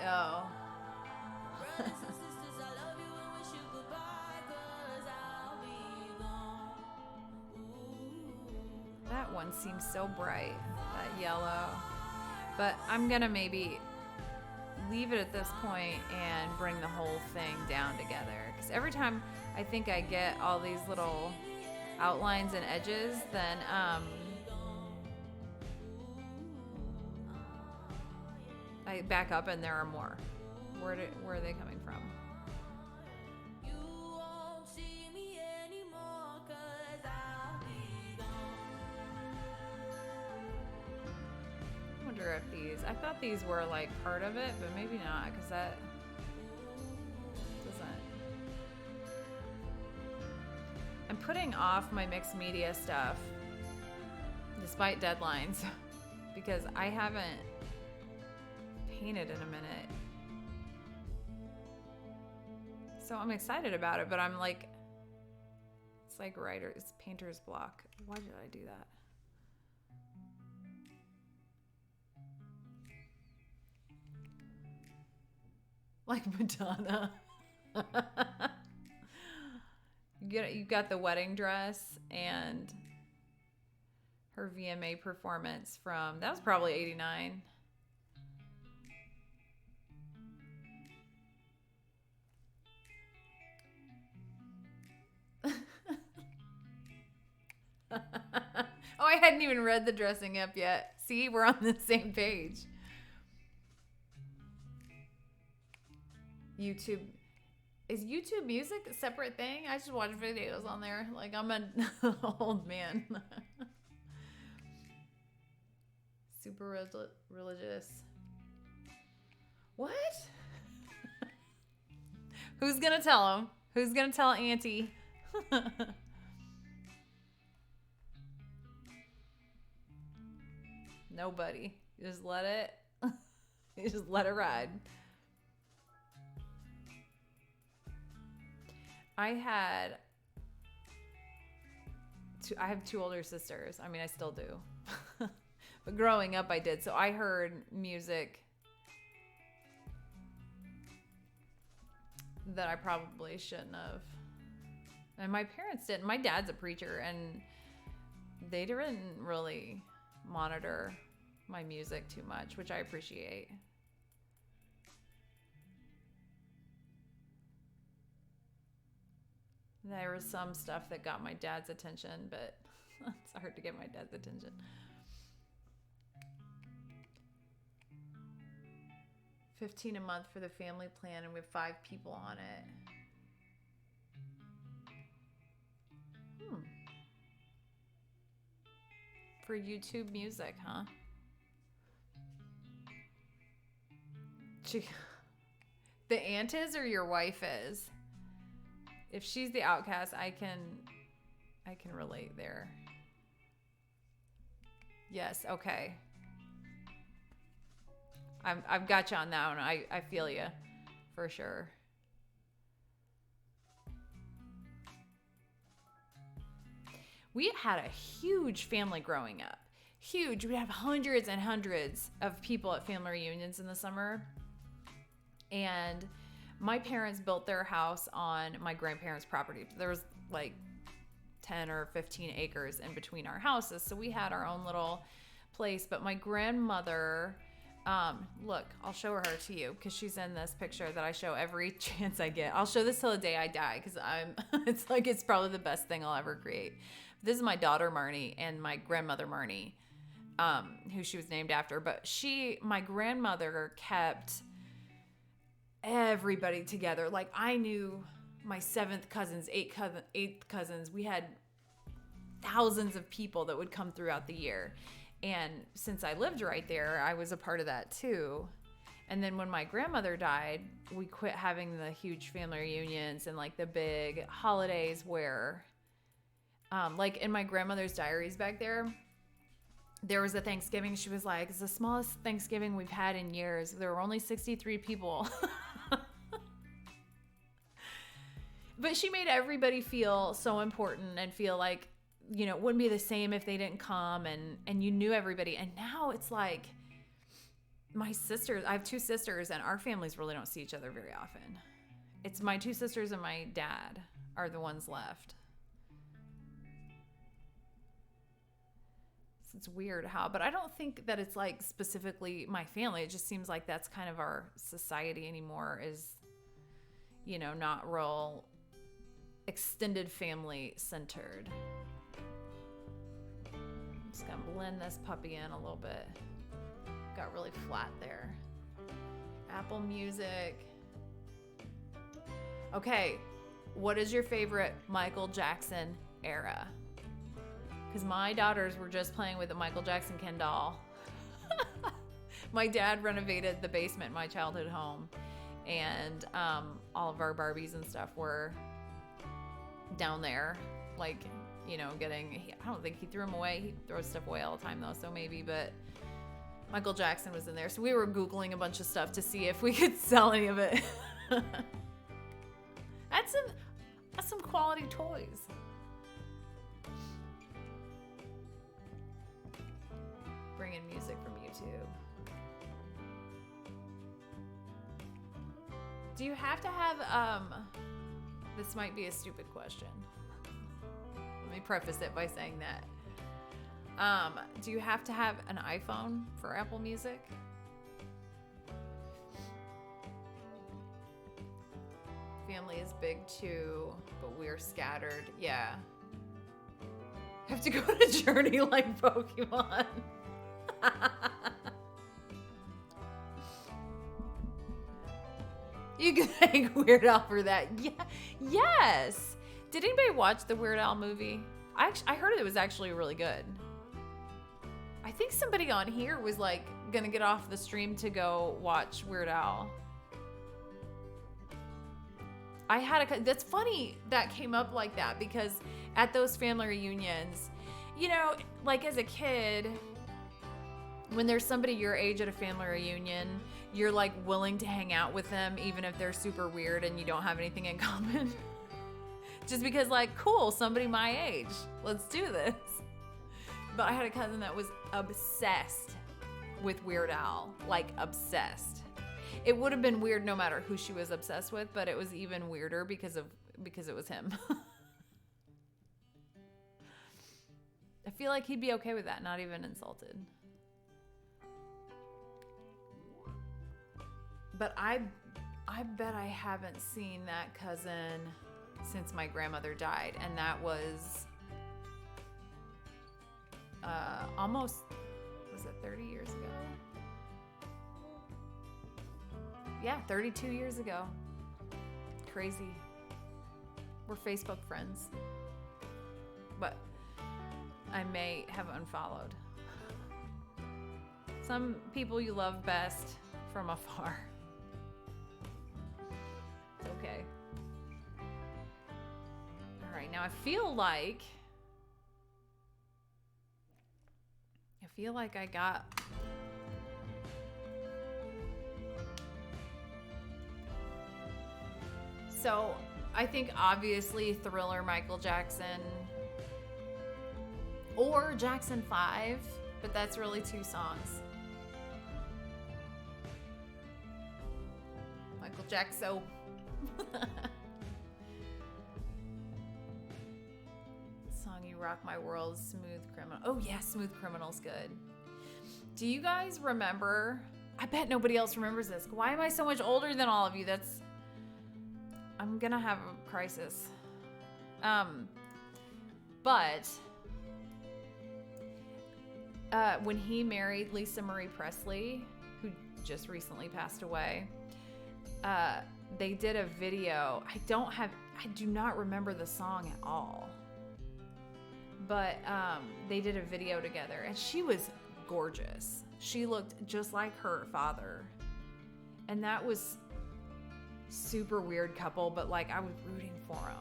Oh. That one seems so bright, that yellow. But I'm gonna maybe leave it at this point and bring the whole thing down together. Because every time I think I get all these little outlines and edges, then I back up and there are more. Where are they coming from? I wonder if I thought these were like part of it, but maybe not, because that doesn't. I'm putting off my mixed media stuff despite deadlines because I haven't painted in a minute. So I'm excited about it, but I'm like, it's like it's painter's block. Why did I do that? Like Madonna. You got the wedding dress and her VMA performance from, that was probably 89. Oh, I hadn't even read the dressing up yet. See, we're on the same page. YouTube. Is YouTube Music a separate thing? I just watch videos on there. Like, I'm an old man. Super religious. What? Who's gonna tell him? Who's gonna tell Auntie? Nobody. You just let it. You just let it ride. I have two older sisters. I mean, I still do. But growing up, I did. So I heard music that I probably shouldn't have. And my parents didn't. My dad's a preacher, and they didn't really monitor my music too much, which I appreciate. There was some stuff that got my dad's attention, but it's hard to get my dad's attention. $15 a month for the family plan, and we have 5 people on it. For YouTube Music, huh? The aunt is or your wife is? If she's the outcast, I can relate there. Yes, okay. I've got you on that one. I feel you for sure. We had a huge family growing up. Huge. We'd have hundreds and hundreds of people at family reunions in the summer. And my parents built their house on my grandparents' property. There was like 10 or 15 acres in between our houses. So we had our own little place. But my grandmother, look, I'll show her to you because she's in this picture that I show every chance I get. I'll show this till the day I die because it's probably the best thing I'll ever create. This is my daughter Marnie and my grandmother Marnie, who she was named after. But my grandmother kept everybody together. Like, I knew my 7th cousins, 8th cousins. We had thousands of people that would come throughout the year. And since I lived right there, I was a part of that too. And then when my grandmother died, we quit having the huge family reunions and like the big holidays where, like in my grandmother's diaries back there was a Thanksgiving. She was like, it's the smallest Thanksgiving we've had in years. There were only 63 people. But she made everybody feel so important and feel like, you know, it wouldn't be the same if they didn't come, and you knew everybody. And now it's like my sisters, I have 2 sisters, and our families really don't see each other very often. It's my 2 sisters and my dad are the ones left. It's weird how, but I don't think that it's like specifically my family. It just seems like that's kind of our society anymore is, not real extended family centered. I'm just gonna blend this puppy in a little bit. Got really flat there. Apple Music. Okay, what is your favorite Michael Jackson era? Because my daughters were just playing with the Michael Jackson Ken doll. My dad renovated the basement in my childhood home, and all of our Barbies and stuff were down there, like, getting, I don't think he threw them away. He throws stuff away all the time though, so maybe, but Michael Jackson was in there. So we were Googling a bunch of stuff to see if we could sell any of it. That's some quality toys. Bring in music from YouTube. Do you have to have, this might be a stupid question. Let me preface it by saying that. Do you have to have an iPhone for Apple Music? Family is big too, but we're scattered. Yeah. Have to go on a journey like Pokemon. You can thank Weird Al for that. Yeah. Yes. Did anybody watch the Weird Al movie? I heard it was actually really good. I think somebody on here was like gonna get off the stream to go watch Weird Al. That's funny that came up like that, because at those family reunions, like as a kid, when there's somebody your age at a family reunion, you're like willing to hang out with them even if they're super weird and you don't have anything in common. Just because, like, cool, somebody my age, let's do this. But I had a cousin that was obsessed with Weird Al, like obsessed. It would have been weird no matter who she was obsessed with, but it was even weirder because it was him. I feel like he'd be okay with that, not even insulted. But I bet I haven't seen that cousin since my grandmother died, and that was almost, was it 30 years ago? Yeah, 32 years ago. Crazy. We're Facebook friends, but I may have unfollowed. Some people you love best from afar. It's okay. All right, now I feel like I got so I think obviously Thriller, Michael Jackson, or Jackson 5, but that's really 2 songs. Michael Jackson. Song You Rock My World, Smooth Criminal. Oh yeah, Smooth Criminal's good. Do you guys remember? I bet nobody else remembers this. Why am I so much older than all of you? I'm gonna have a crisis. But when he married Lisa Marie Presley, who just recently passed away, they did a video. I do not remember the song at all. But they did a video together, and she was gorgeous. She looked just like her father. And that was super weird couple, but like I was rooting for them.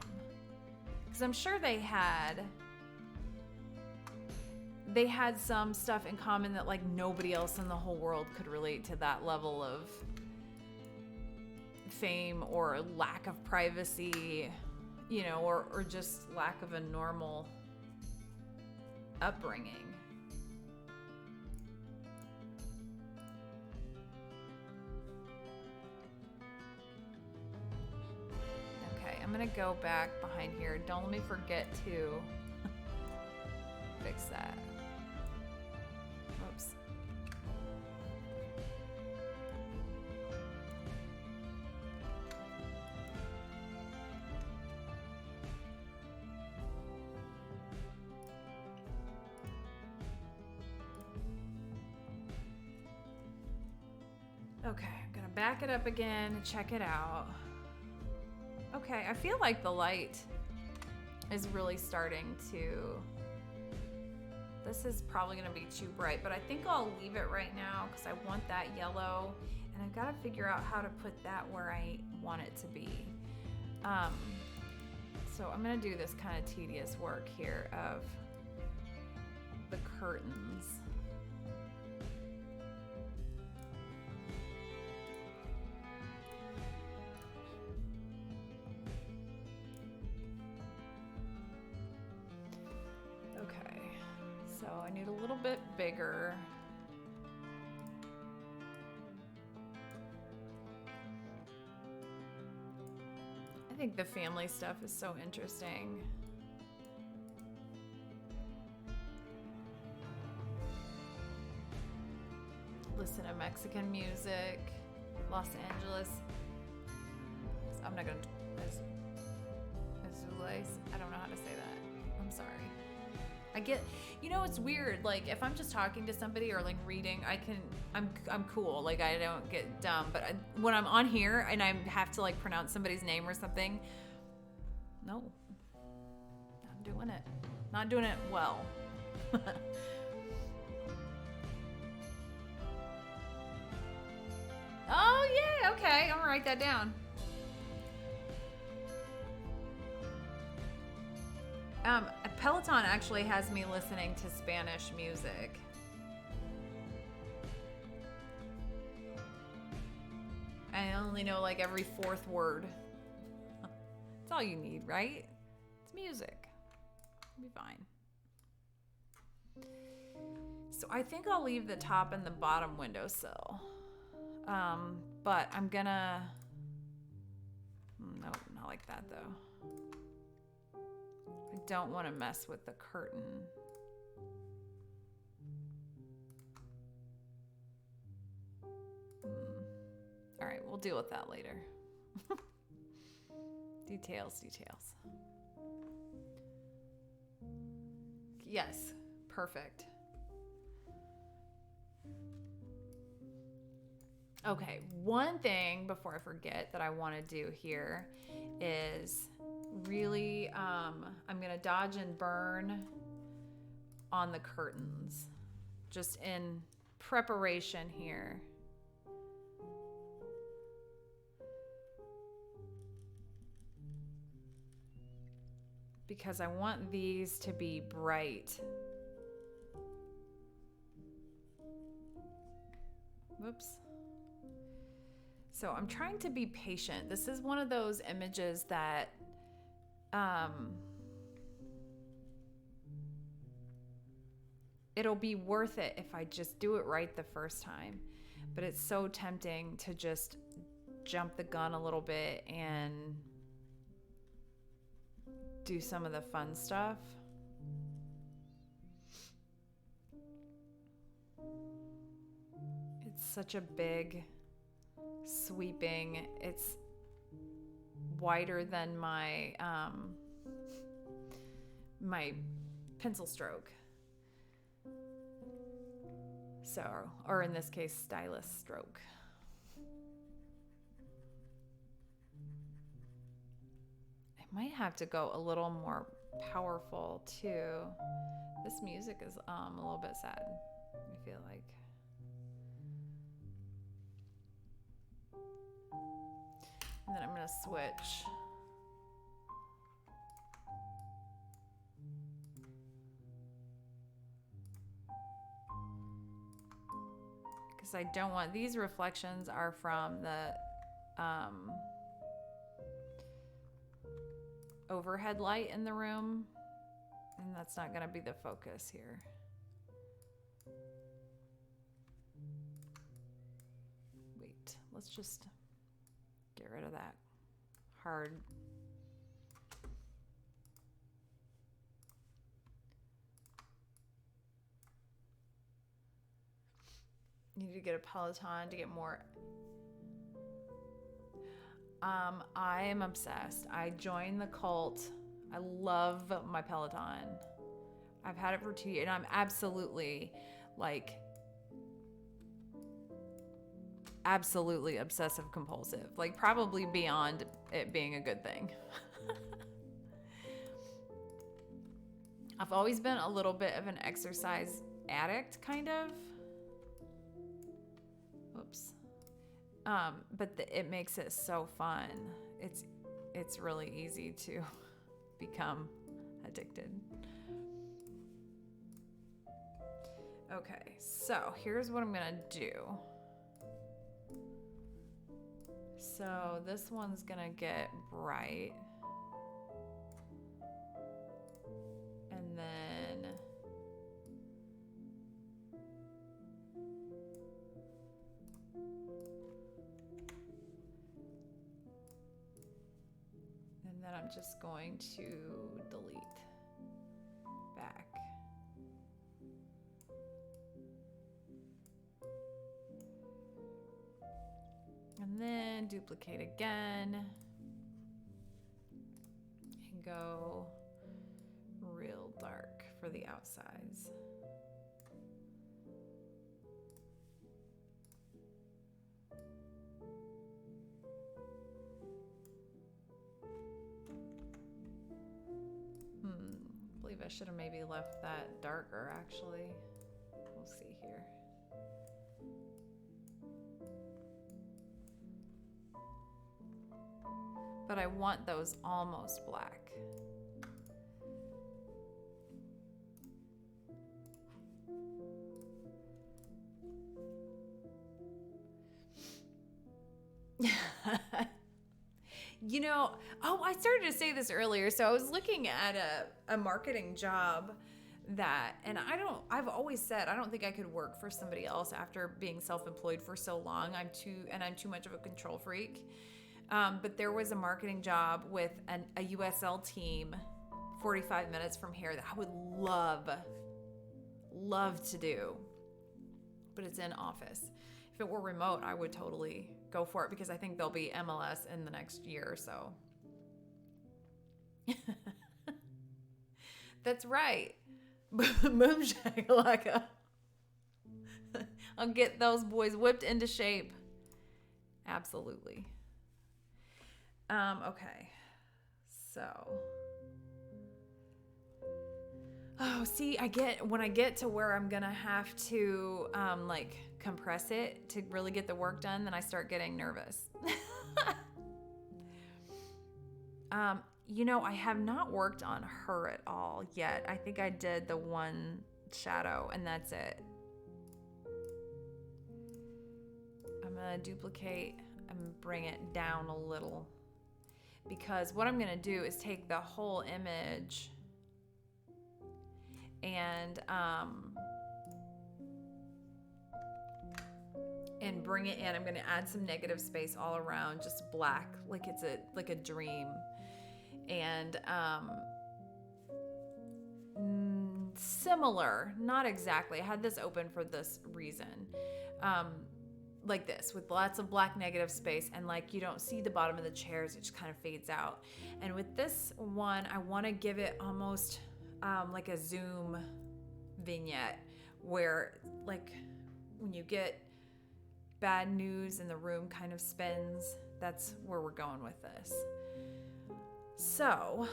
Because I'm sure they had some stuff in common that like nobody else in the whole world could relate to, that level of fame or lack of privacy, or just lack of a normal upbringing. Okay, I'm gonna go back behind here. Don't let me forget to fix that. Oops. Okay, I'm gonna back it up again and check it out. Okay, I feel like the light is really starting to... This is probably gonna be too bright, but I think I'll leave it right now because I want that yellow, and I've got to figure out how to put that where I want it to be. So I'm gonna do this kind of tedious work here of the curtains. So I need a little bit bigger. I think the family stuff is so interesting. Listen to Mexican music, Los Angeles. I'm not gonna, Azules. I don't know how to say that. I'm sorry. I get, you know, it's weird. Like if I'm just talking to somebody or like reading, I'm cool. Like I don't get dumb. But when I'm on here and I have to like pronounce somebody's name or something, no, not doing it. Not doing it well. Oh yeah, okay. I'm gonna write that down. Peloton actually has me listening to Spanish music. I only know like every fourth word. That's all you need, right? It's music. It'll be fine. So I think I'll leave the top and the bottom windowsill. But I'm gonna... No, not like that though. I don't want to mess with the curtain. All right, we'll deal with that later. Details. Yes, perfect. Okay, one thing before I forget that I want to do here is really, I'm going to dodge and burn on the curtains, just in preparation here. Because I want these to be bright. Whoops. So I'm trying to be patient. This is one of those images that it'll be worth it if I just do it right the first time. But it's so tempting to just jump the gun a little bit and do some of the fun stuff. It's such a big, sweeping, it's wider than my my pencil stroke. So, or in this case, stylus stroke. I might have to go a little more powerful too. This music is a little bit sad, I feel like. And then I'm gonna switch. Because I don't want, these reflections are from the overhead light in the room, and that's not gonna be the focus here. Wait, let's just get rid of that hard. You need to get a Peloton to get more. I am obsessed. I joined the cult. I love my Peloton. I've had it for 2 years, and I'm absolutely obsessive compulsive. Like, probably beyond it being a good thing. I've always been a little bit of an exercise addict, kind of. Oops. But it makes it so fun. It's really easy to become addicted. Okay, so here's what I'm gonna do. So this one's gonna get bright. And then I'm just going to delete back. And then duplicate again and go real dark for the outsides. I believe I should have maybe left that darker, actually. We'll see here. But I want those almost black. You know, I started to say this earlier. So I was looking at a marketing job and I've always said, I don't think I could work for somebody else after being self-employed for so long. I'm too much of a control freak. But there was a marketing job with a USL team 45 minutes from here that I would love to do. But it's in office. If it were remote, I would totally go for it because I think there'll be MLS in the next year or so. That's right. Boom shakalaka. I'll get those boys whipped into shape. Absolutely. Okay. So. Oh, see, when I get to where I'm gonna have to compress it to really get the work done, then I start getting nervous. I have not worked on her at all yet. I think I did the one shadow and that's it. I'm gonna duplicate and bring it down a little because what I'm gonna do is take the whole image and bring it in. I'm going to add some negative space all around, just black, like it's a dream. And similar, not exactly. I had this open for this reason. Like this, with lots of black negative space, and you don't see the bottom of the chairs, it just kind of fades out. And with this one, I want to give it almost like a zoom vignette where when you get bad news and the room kind of spins. That's where we're going with this. So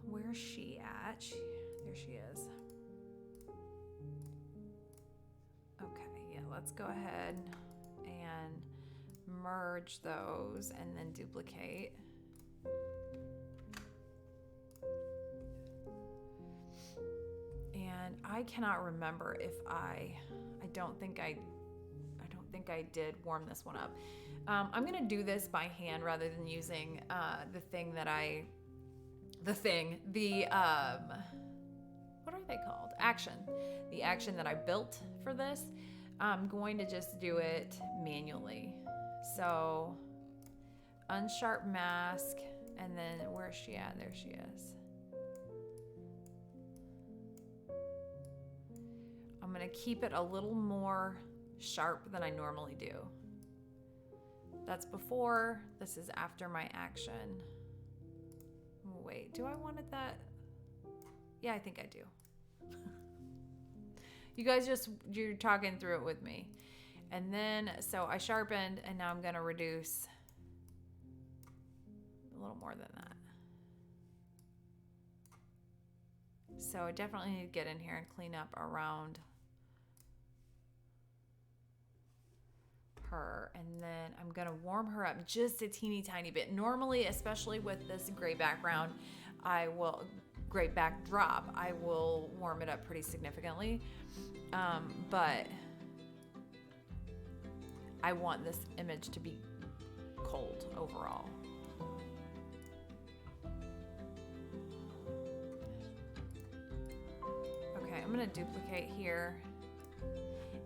where's she at? There she is. Okay, yeah, let's go ahead and merge those and then duplicate. And I cannot remember if I don't think I did warm this one up. I'm gonna do this by hand rather than using what are they called? The action that I built for this. I'm going to just do it manually. So unsharp mask, and then where is she at? There she is. I'm gonna keep it a little more sharp than I normally do. That's before, this is after my action. Wait, do I want it that? Yeah, I think I do. You guys you're talking through it with me. And then, so I sharpened, and now I'm gonna reduce a little more than that. So I definitely need to get in here and clean up around her. And then I'm gonna warm her up just a teeny tiny bit. Normally, especially with this gray background, gray backdrop, I will warm it up pretty significantly. But I want this image to be cold overall. Okay, I'm gonna duplicate here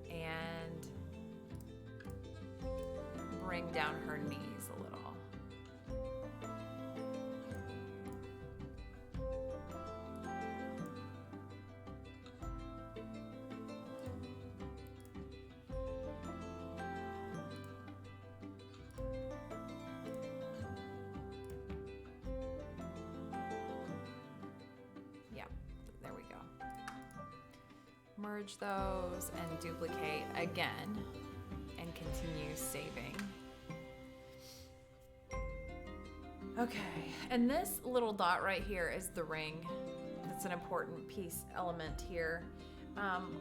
and bring down her knees a little. Merge those and duplicate again and continue saving. Okay, and this little dot right here is the ring. That's an important element here.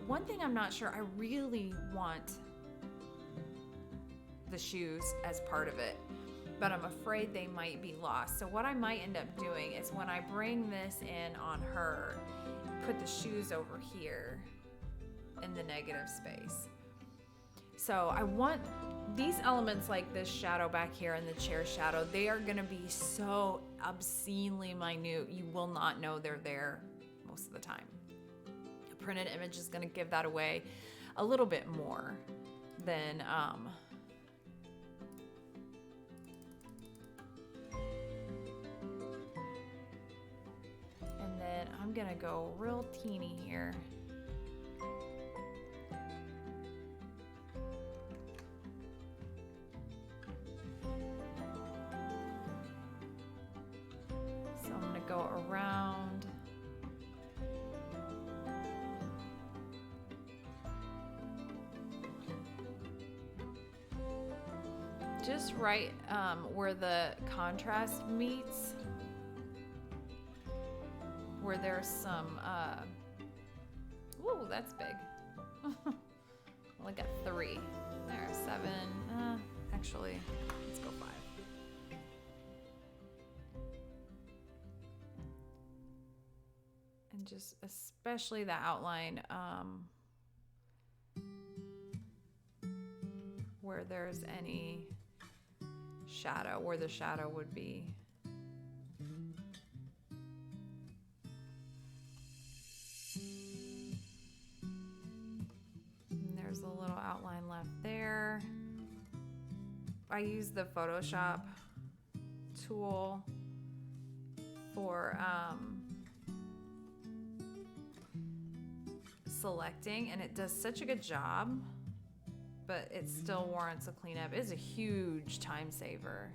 One thing I'm not sure, I really want the shoes as part of it, but I'm afraid they might be lost. So what I might end up doing is when I bring this in on her, put the shoes over here in the negative space. So I want these elements like this shadow back here and the chair shadow, they are gonna be so obscenely minute, you will not know they're there most of the time. A printed image is gonna give that away a little bit more than and then I'm gonna go real teeny here. Go around. Just right where the contrast meets, where there's some, ooh, that's big. Only got 3. There, 7, actually, let's go 5. And just especially the outline where there's any shadow, where the shadow would be. And there's a little outline left there. I use the Photoshop tool for selecting, and it does such a good job, but it still warrants a cleanup. It's a huge time saver.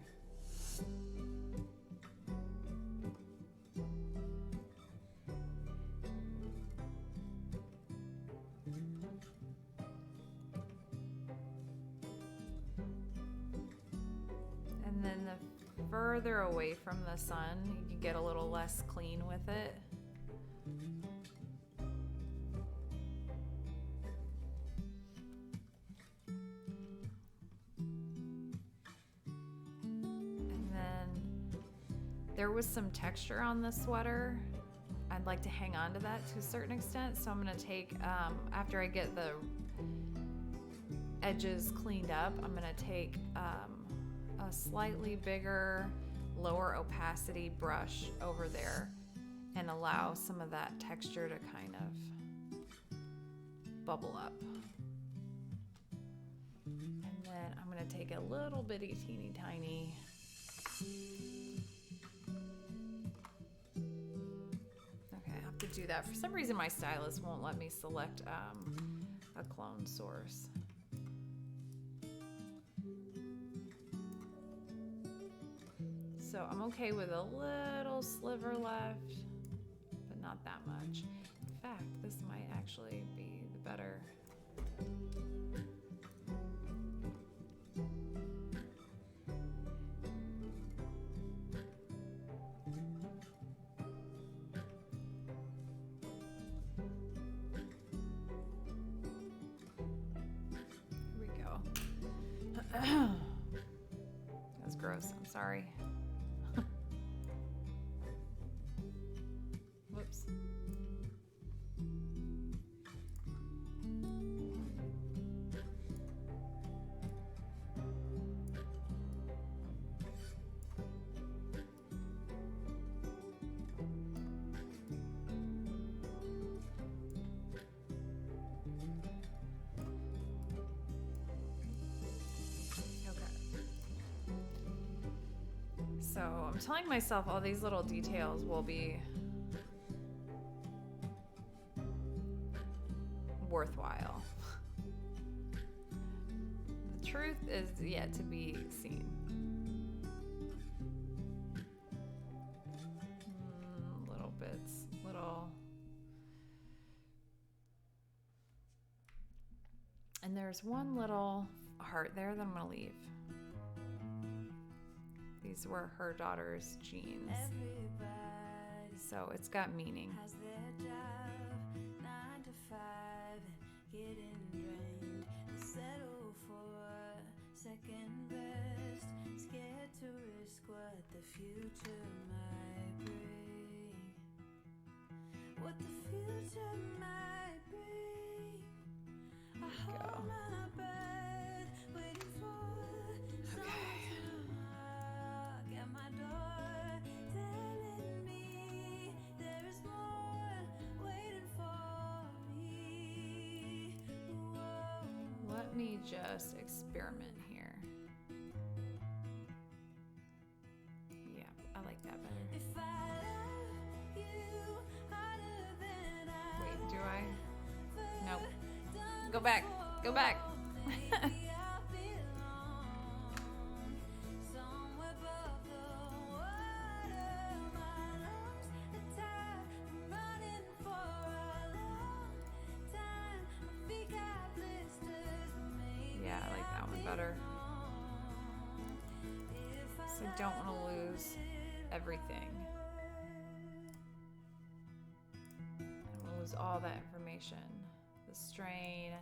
And then the further away from the sun, you can get a little less clean with it. There was some texture on the sweater. I'd like to hang on to that to a certain extent. So I'm gonna take, after I get the edges cleaned up, I'm gonna take a slightly bigger, lower opacity brush over there and allow some of that texture to kind of bubble up. And then I'm gonna take a little bitty, teeny tiny do that. For some reason my stylus won't let me select a clone source. So I'm okay with a little sliver left, but not that much. In fact, this might actually be the better. Here we go. That's gross. I'm sorry. Whoops. So I'm telling myself all these little details will be worthwhile. The truth is yet to be seen. Little bits, little. And there's one little heart there that I'm going to leave. These were her daughter's jeans. So it's got meaning. Has their job, 9 to 5, getting drained. They settle for second best, scared to risk what the future might bring. What the future might bring. I hold my breath, waiting for someone to knock at my door, telling me there is more waiting for me. Whoa. Let me just experiment here. Yeah, I like that better. If I love you harder than I Wait, do I? Nope. done Go back. Go back. maybe I belong somewhere above the water. My lungs are tired from running for a long time. My feet got blisters, maybe Yeah, I like that one better. if I So I don't want to lose everything. I don't want to lose all that information. The strain.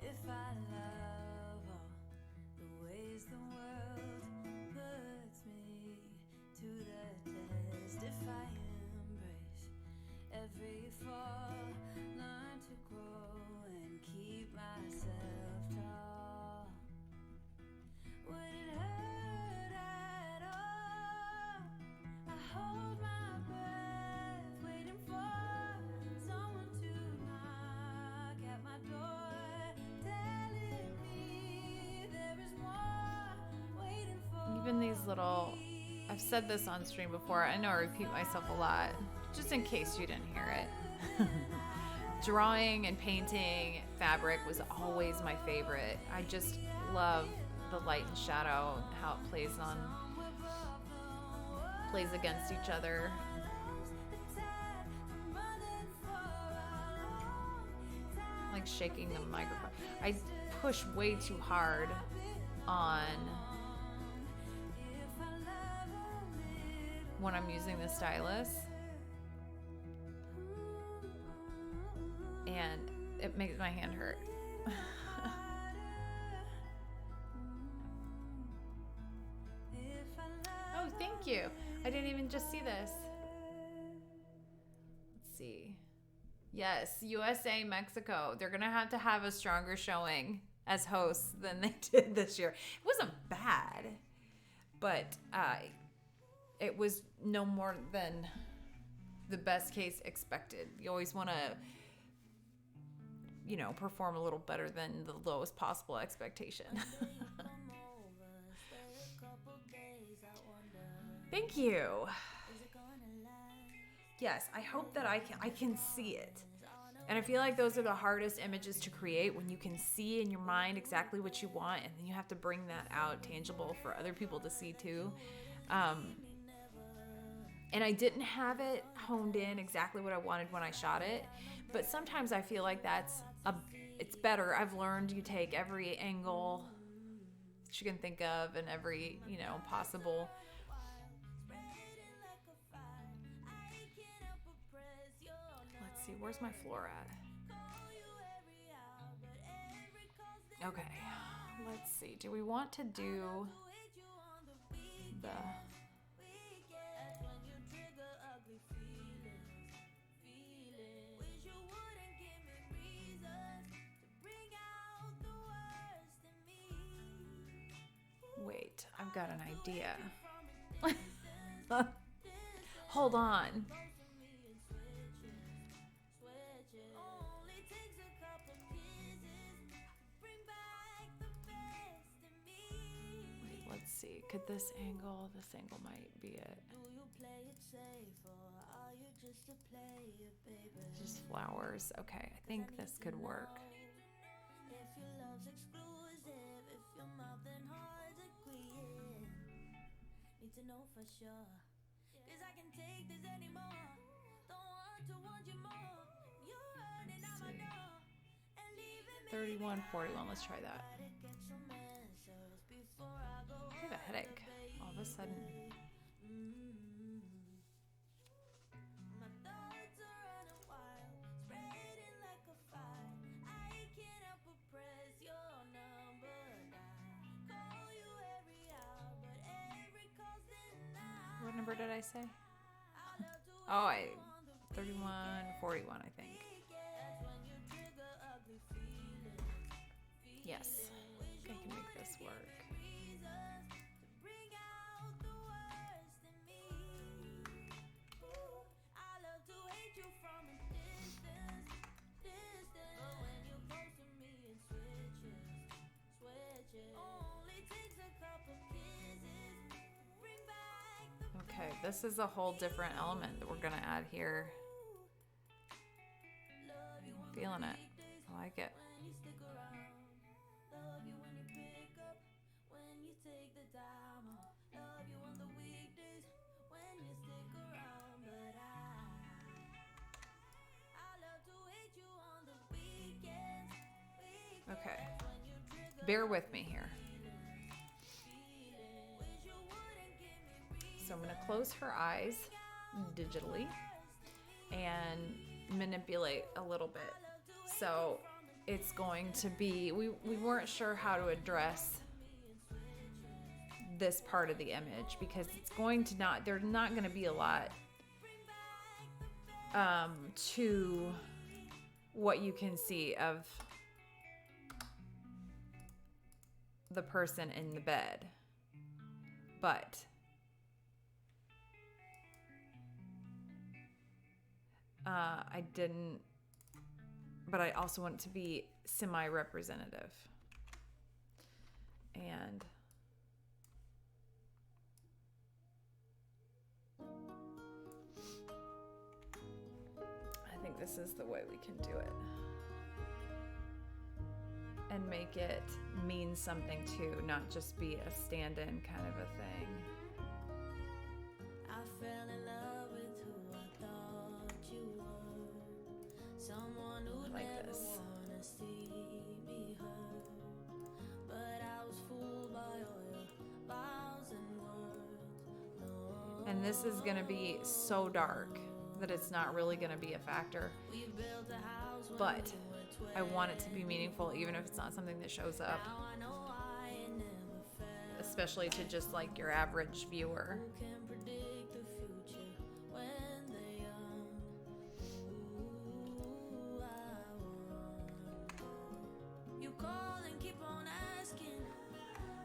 If I love all the ways the world puts me to the test, if I embrace every fall, learn to grow and keep myself tall, would it hurt at all? I hold my breath, waiting for someone to knock at my door, telling me there is more waiting for Even these little, I've said this on stream before. I know I repeat myself a lot, just in case you didn't hear it. Drawing and painting fabric was always my favorite. I just love the light and shadow, how it plays against each other. Like shaking the microphone. I push way too hard on when I'm using the stylus, and it makes my hand hurt. Oh, thank you. I didn't even just see this. Let's see. Yes, USA, Mexico. They're going to have a stronger showing as hosts than they did this year. It wasn't bad, but it was no more than the best case expected. You always want to, perform a little better than the lowest possible expectation. Thank you. Yes, I hope that I can see it. And I feel like those are the hardest images to create, when you can see in your mind exactly what you want, and then you have to bring that out tangible for other people to see too. And I didn't have it honed in exactly what I wanted when I shot it. But sometimes I feel like it's better. I've learned you take every angle that you can think of and every, possible. Let's see, where's my floor at? Okay, let's see. Do we want to do the... Wait, I've got an idea. Hold on. Wait, let's see. Could this angle might be it. Just flowers. Okay, I think this could work. To know for sure, 'cause I can take this anymore. Don't want you more. You're running out my door and leaving me 31:41. Let's try that. I have a headache all of a sudden. My thoughts are running wild, spreading like a fire. I can't help but press your number down. Call you every hour, but every call's denied. What number did I say? Oh, 31:41, I think. Yes, I can make this work. Okay, this is a whole different element that we're gonna add here. Feeling it. I like it. Okay, bear with me here. So I'm going to close her eyes digitally and manipulate a little bit. So it's going to be, we weren't sure how to address this part of the image because it's going to there's not going to be a lot to what you can see of the person in the bed. But I also want it to be semi-representative. And I think this is the way we can do it. And make it mean something too, not just be a stand-in kind of a thing. I fell in love with who I thought you were. Someone who like never this. wanna see me hurt. But I was fooled by all your vows and words. No. And this is gonna be so dark that it's not really gonna be a factor. We built a house when But we were 12. I want it to be meaningful even if it's not something that shows up. Now I know I ain't never felt. Especially to just like your average viewer. Who can predict the future when they're young? Ooh, I wonder. You call and keep on asking,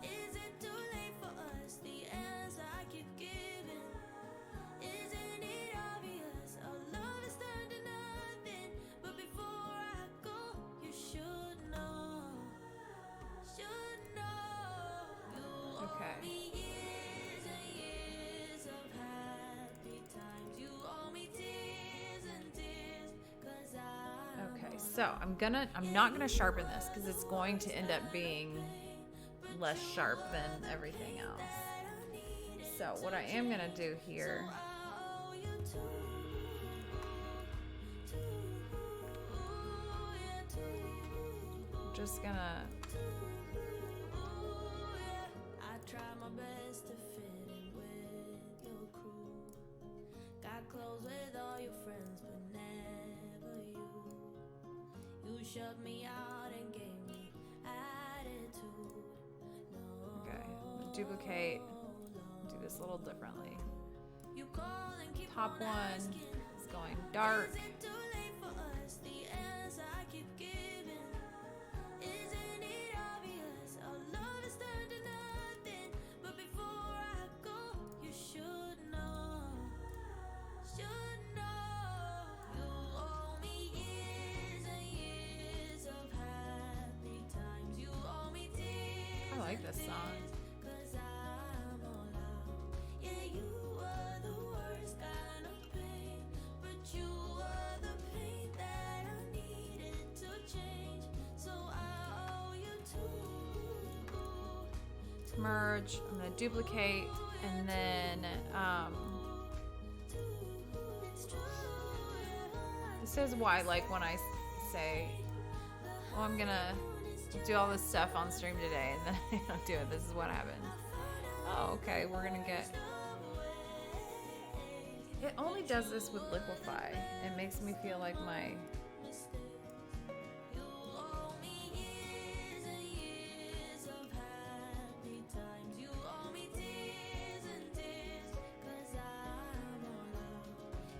is it too late for us? The answer I keep giving, isn't it obvious? Our love has turned to nothing. But before I go, you should know. Should know. You Okay. owe me years and years of happy times. You owe me tears and tears, 'cause I Okay, so I'm not gonna sharpen this because it's going to end up being less sharp than everything else. So what I am gonna do here Just gonna. I try my best to fit in with your crew. Got close with all your friends, but never you. You shut me out and gave me attitude. No. Okay, I'm gonna duplicate. Do this a little differently. You call and keep Top on one asking. is going dark. Is it too late for us? The answer I keep giving. Isn't it obvious? Our love is turned to nothing. But before I go, you should know. Should know. You owe me years and years of happy times. You owe me tears. I like this song. 'Cause I'm all out. Yeah, you were the worst kind of pain, but you were the pain that I needed to change. So I owe you too. Merge. I'm gonna duplicate, and then It's true. this is why, like, when I say, "Oh, I'm gonna do all this stuff on stream today," and then I don't do it. This is what happens. Oh, okay. We're gonna get. It only does this with Liquify. It makes me feel like my. You owe me years and years of happy times. You owe me tears and tears, 'cause I'm all out.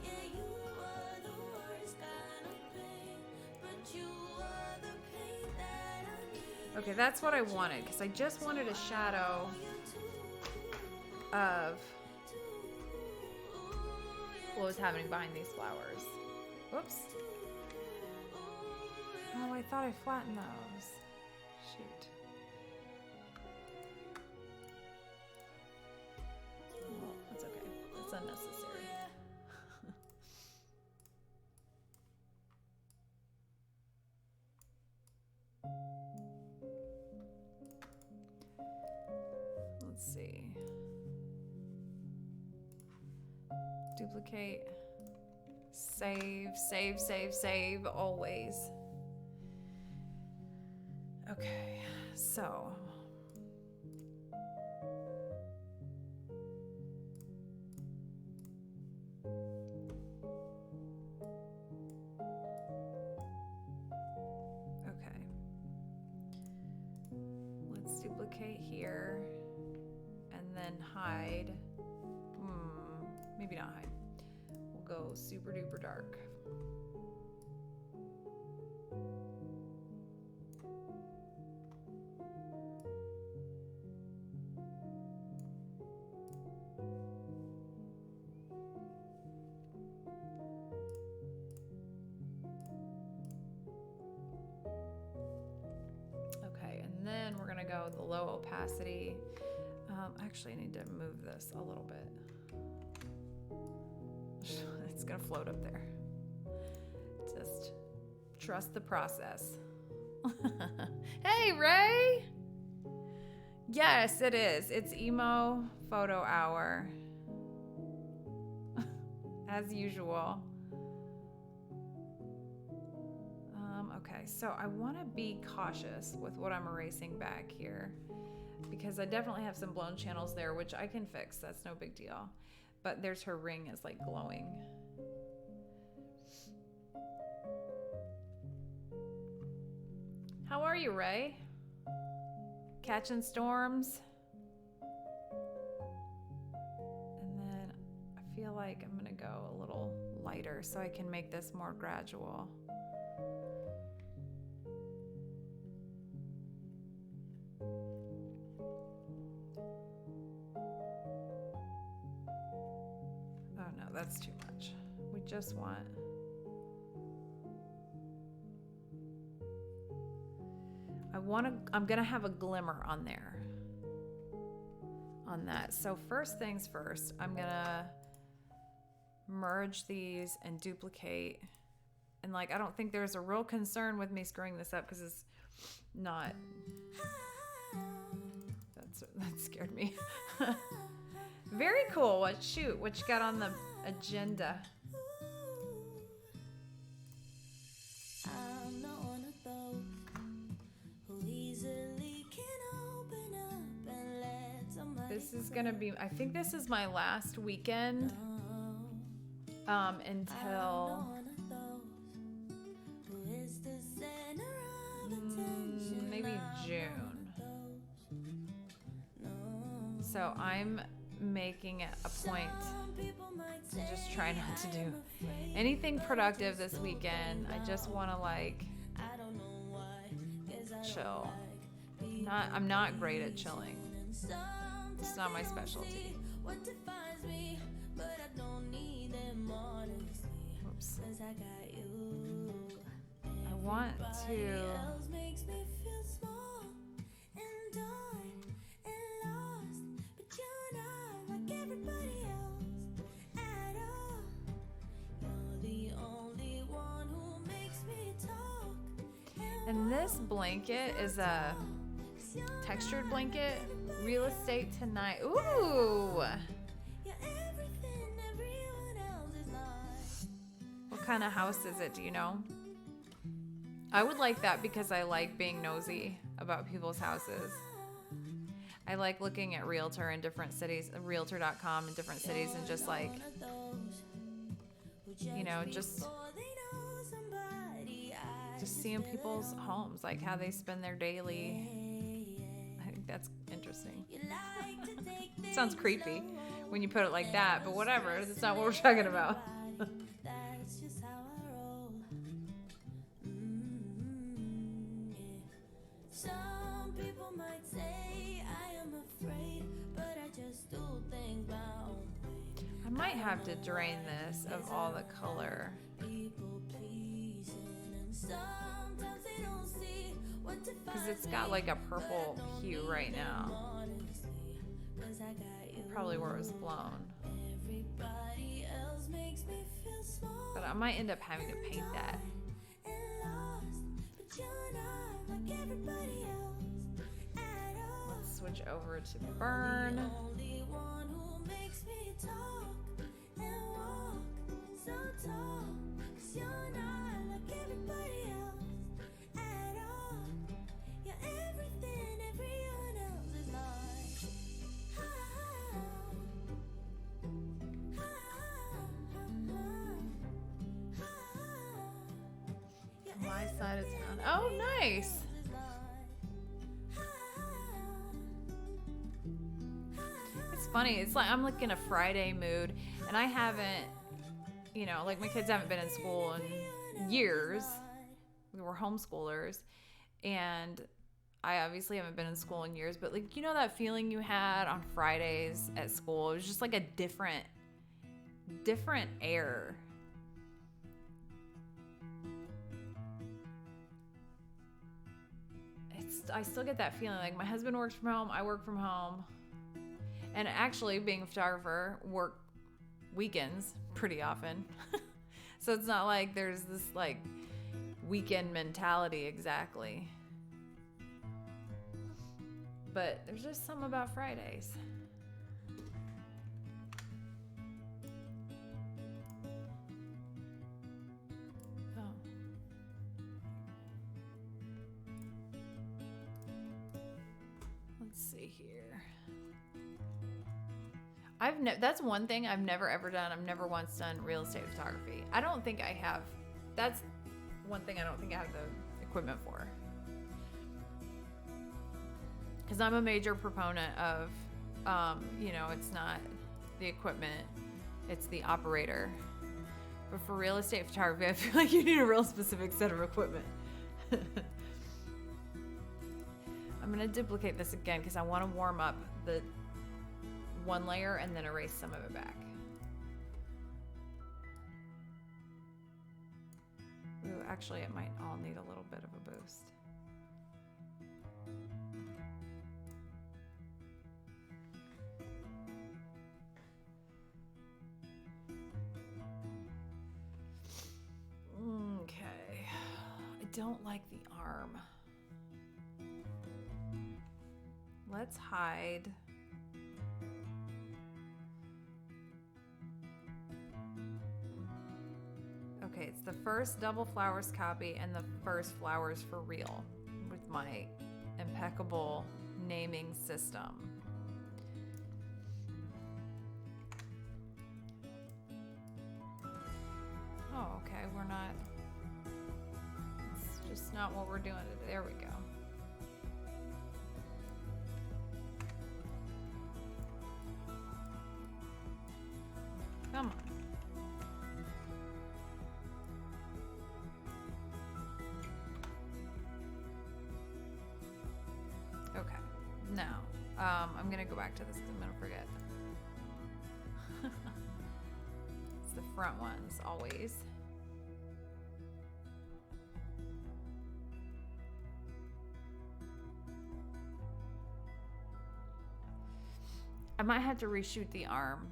Yeah, you were the worst kind of pain, but you were the pain that I needed. Okay, that's what I wanted, because I just wanted a shadow of what was happening behind these flowers. Whoops. Oh, I thought I flattened those. Shoot. Well, that's okay. It's unnecessary. Let's see. Duplicate. Save, save, save, save, always. Okay, so. Okay. Let's duplicate here and then hide. Maybe not hide. We'll go super duper dark. Okay, and then we're gonna go with the low opacity. Actually, I need to move this a little bit. It's gonna float up there. Just trust the process. Hey, Ray! Yes, it is. It's emo photo hour. As usual. Okay, so I want to be cautious with what I'm erasing back here, because I definitely have some blown channels there, which I can fix. That's no big deal. But there's her ring is like glowing. How are you, Ray? Catching storms? And then I feel like I'm gonna go a little lighter so I can make this more gradual. Oh no, that's too much. We just want... I'm gonna have a glimmer on there. On that. So first things first, I'm gonna merge these and duplicate. And like, I don't think there's a real concern with me screwing this up because it's not... That scared me. Very cool. What you got on the agenda? I'm not one of those who easily can open up and let somebody This is gonna be, I think this is my last weekend until maybe June. So I'm making it a point to just try not to do anything productive this weekend. I just want to like chill. I'm not great at chilling. It's not my specialty. Oops. I want to and this blanket is a textured blanket. Real estate tonight. Ooh. What kind of house is it? Do you know? I would like that because I like being nosy about people's houses. I like looking at Realtor in different cities, Realtor.com in different cities, and just like, you know, just seeing people's homes, like how they spend their daily. I think that's interesting. Sounds creepy when you put it like that, but whatever. That's not what we're talking about. Some people might say I am afraid, but I just do things my own way. I might have to drain this of all the color. People pleasing, and sometimes they don't see what Because it's got like a purple hue right now. Probably where it was blown. Everybody else makes me feel small But I might end up having to paint that. and lost, but you're not like everybody else at all. Let's switch over to burn. Only one who makes me talk and walk so tall. 'Cause you're not like everybody else at all. You're everything everyone else is not. My side of town. Oh, nice. It's funny. It's like I'm like in a Friday mood, and I haven't, you know, like my kids haven't been in school in years. We were homeschoolers, and I obviously haven't been in school in years, but like, you know, that feeling you had on Fridays at school, it was just like a different air. I still get that feeling. Like my husband works from home, I work from home, and actually being a photographer, work weekends pretty often. So it's not like there's this like weekend mentality exactly, but there's just something about Fridays. See here. That's one thing I've never ever done. I've never once done real estate photography. I don't think I have. That's one thing I don't think I have the equipment for. Because I'm a major proponent of, you know, it's not the equipment, it's the operator. But for real estate photography, I feel like you need a real specific set of equipment. I'm going to duplicate this again because I want to warm up the one layer and then erase some of it back. Ooh, actually, it might all need a little bit of a boost. Okay. I don't like the arm. Let's hide Okay, it's the first double flowers copy and the first flowers for real with my impeccable naming system. Oh, okay, we're not, it's just not what we're doing today. There we go. Come on. Okay, now, I'm gonna go back to this because I'm gonna forget. It's the front ones, always. I might have to reshoot the arm.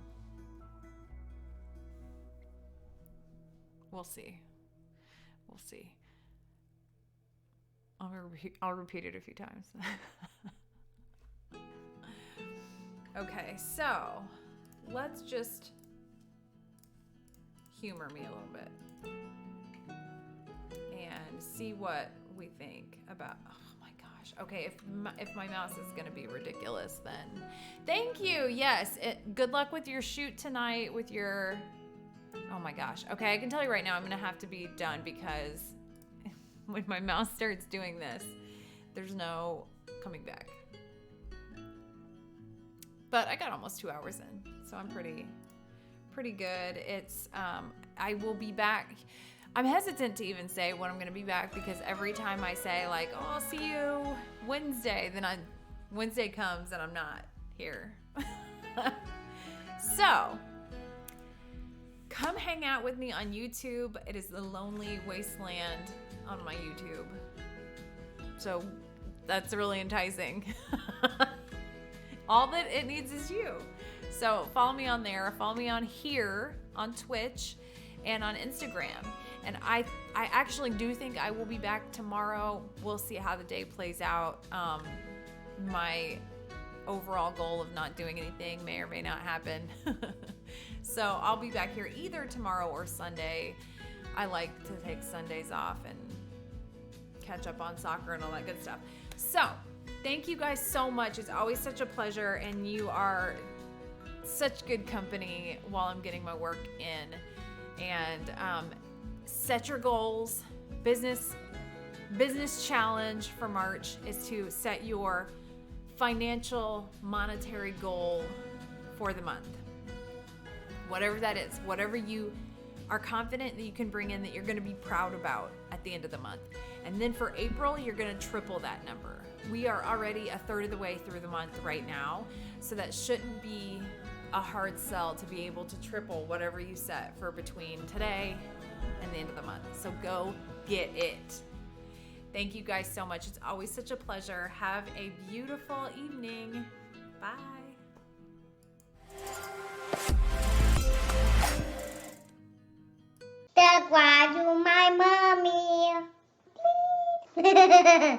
We'll see. We'll see. I'll repeat it a few times. Okay, so let's just humor me a little bit and see what we think about. Oh my gosh. Okay, if my mouse is gonna be ridiculous, then thank you. Yes. Good luck with your shoot tonight. With your. Oh my gosh. Okay, I can tell you right now, I'm gonna have to be done because when my mouse starts doing this, there's no coming back. But I got almost 2 hours in, so I'm pretty good. It's I will be back. I'm hesitant to even say when I'm gonna be back because every time I say like, oh, I'll see you Wednesday, then Wednesday comes and I'm not here. So come hang out with me on YouTube. It is the Lonely Wasteland on my YouTube. So that's really enticing. All that it needs is you. So follow me on there. Follow me on here, on Twitch, and on Instagram. And I actually do think I will be back tomorrow. We'll see how the day plays out. My overall goal of not doing anything may or may not happen. So I'll be back here either tomorrow or Sunday. I like to take Sundays off and catch up on soccer and all that good stuff. So thank you guys so much. It's always such a pleasure, and you are such good company while I'm getting my work in. And set your goals. Business challenge for March is to set your financial monetary goal for the month. Whatever that is, whatever you are confident that you can bring in that you're going to be proud about at the end of the month. And then for April, you're going to triple that number. We are already a third of the way through the month right now, so that shouldn't be a hard sell to be able to triple whatever you set for between today and the end of the month. So go get it. Thank you guys so much. It's always such a pleasure. Have a beautiful evening. Bye. That's why you my mommy. Please.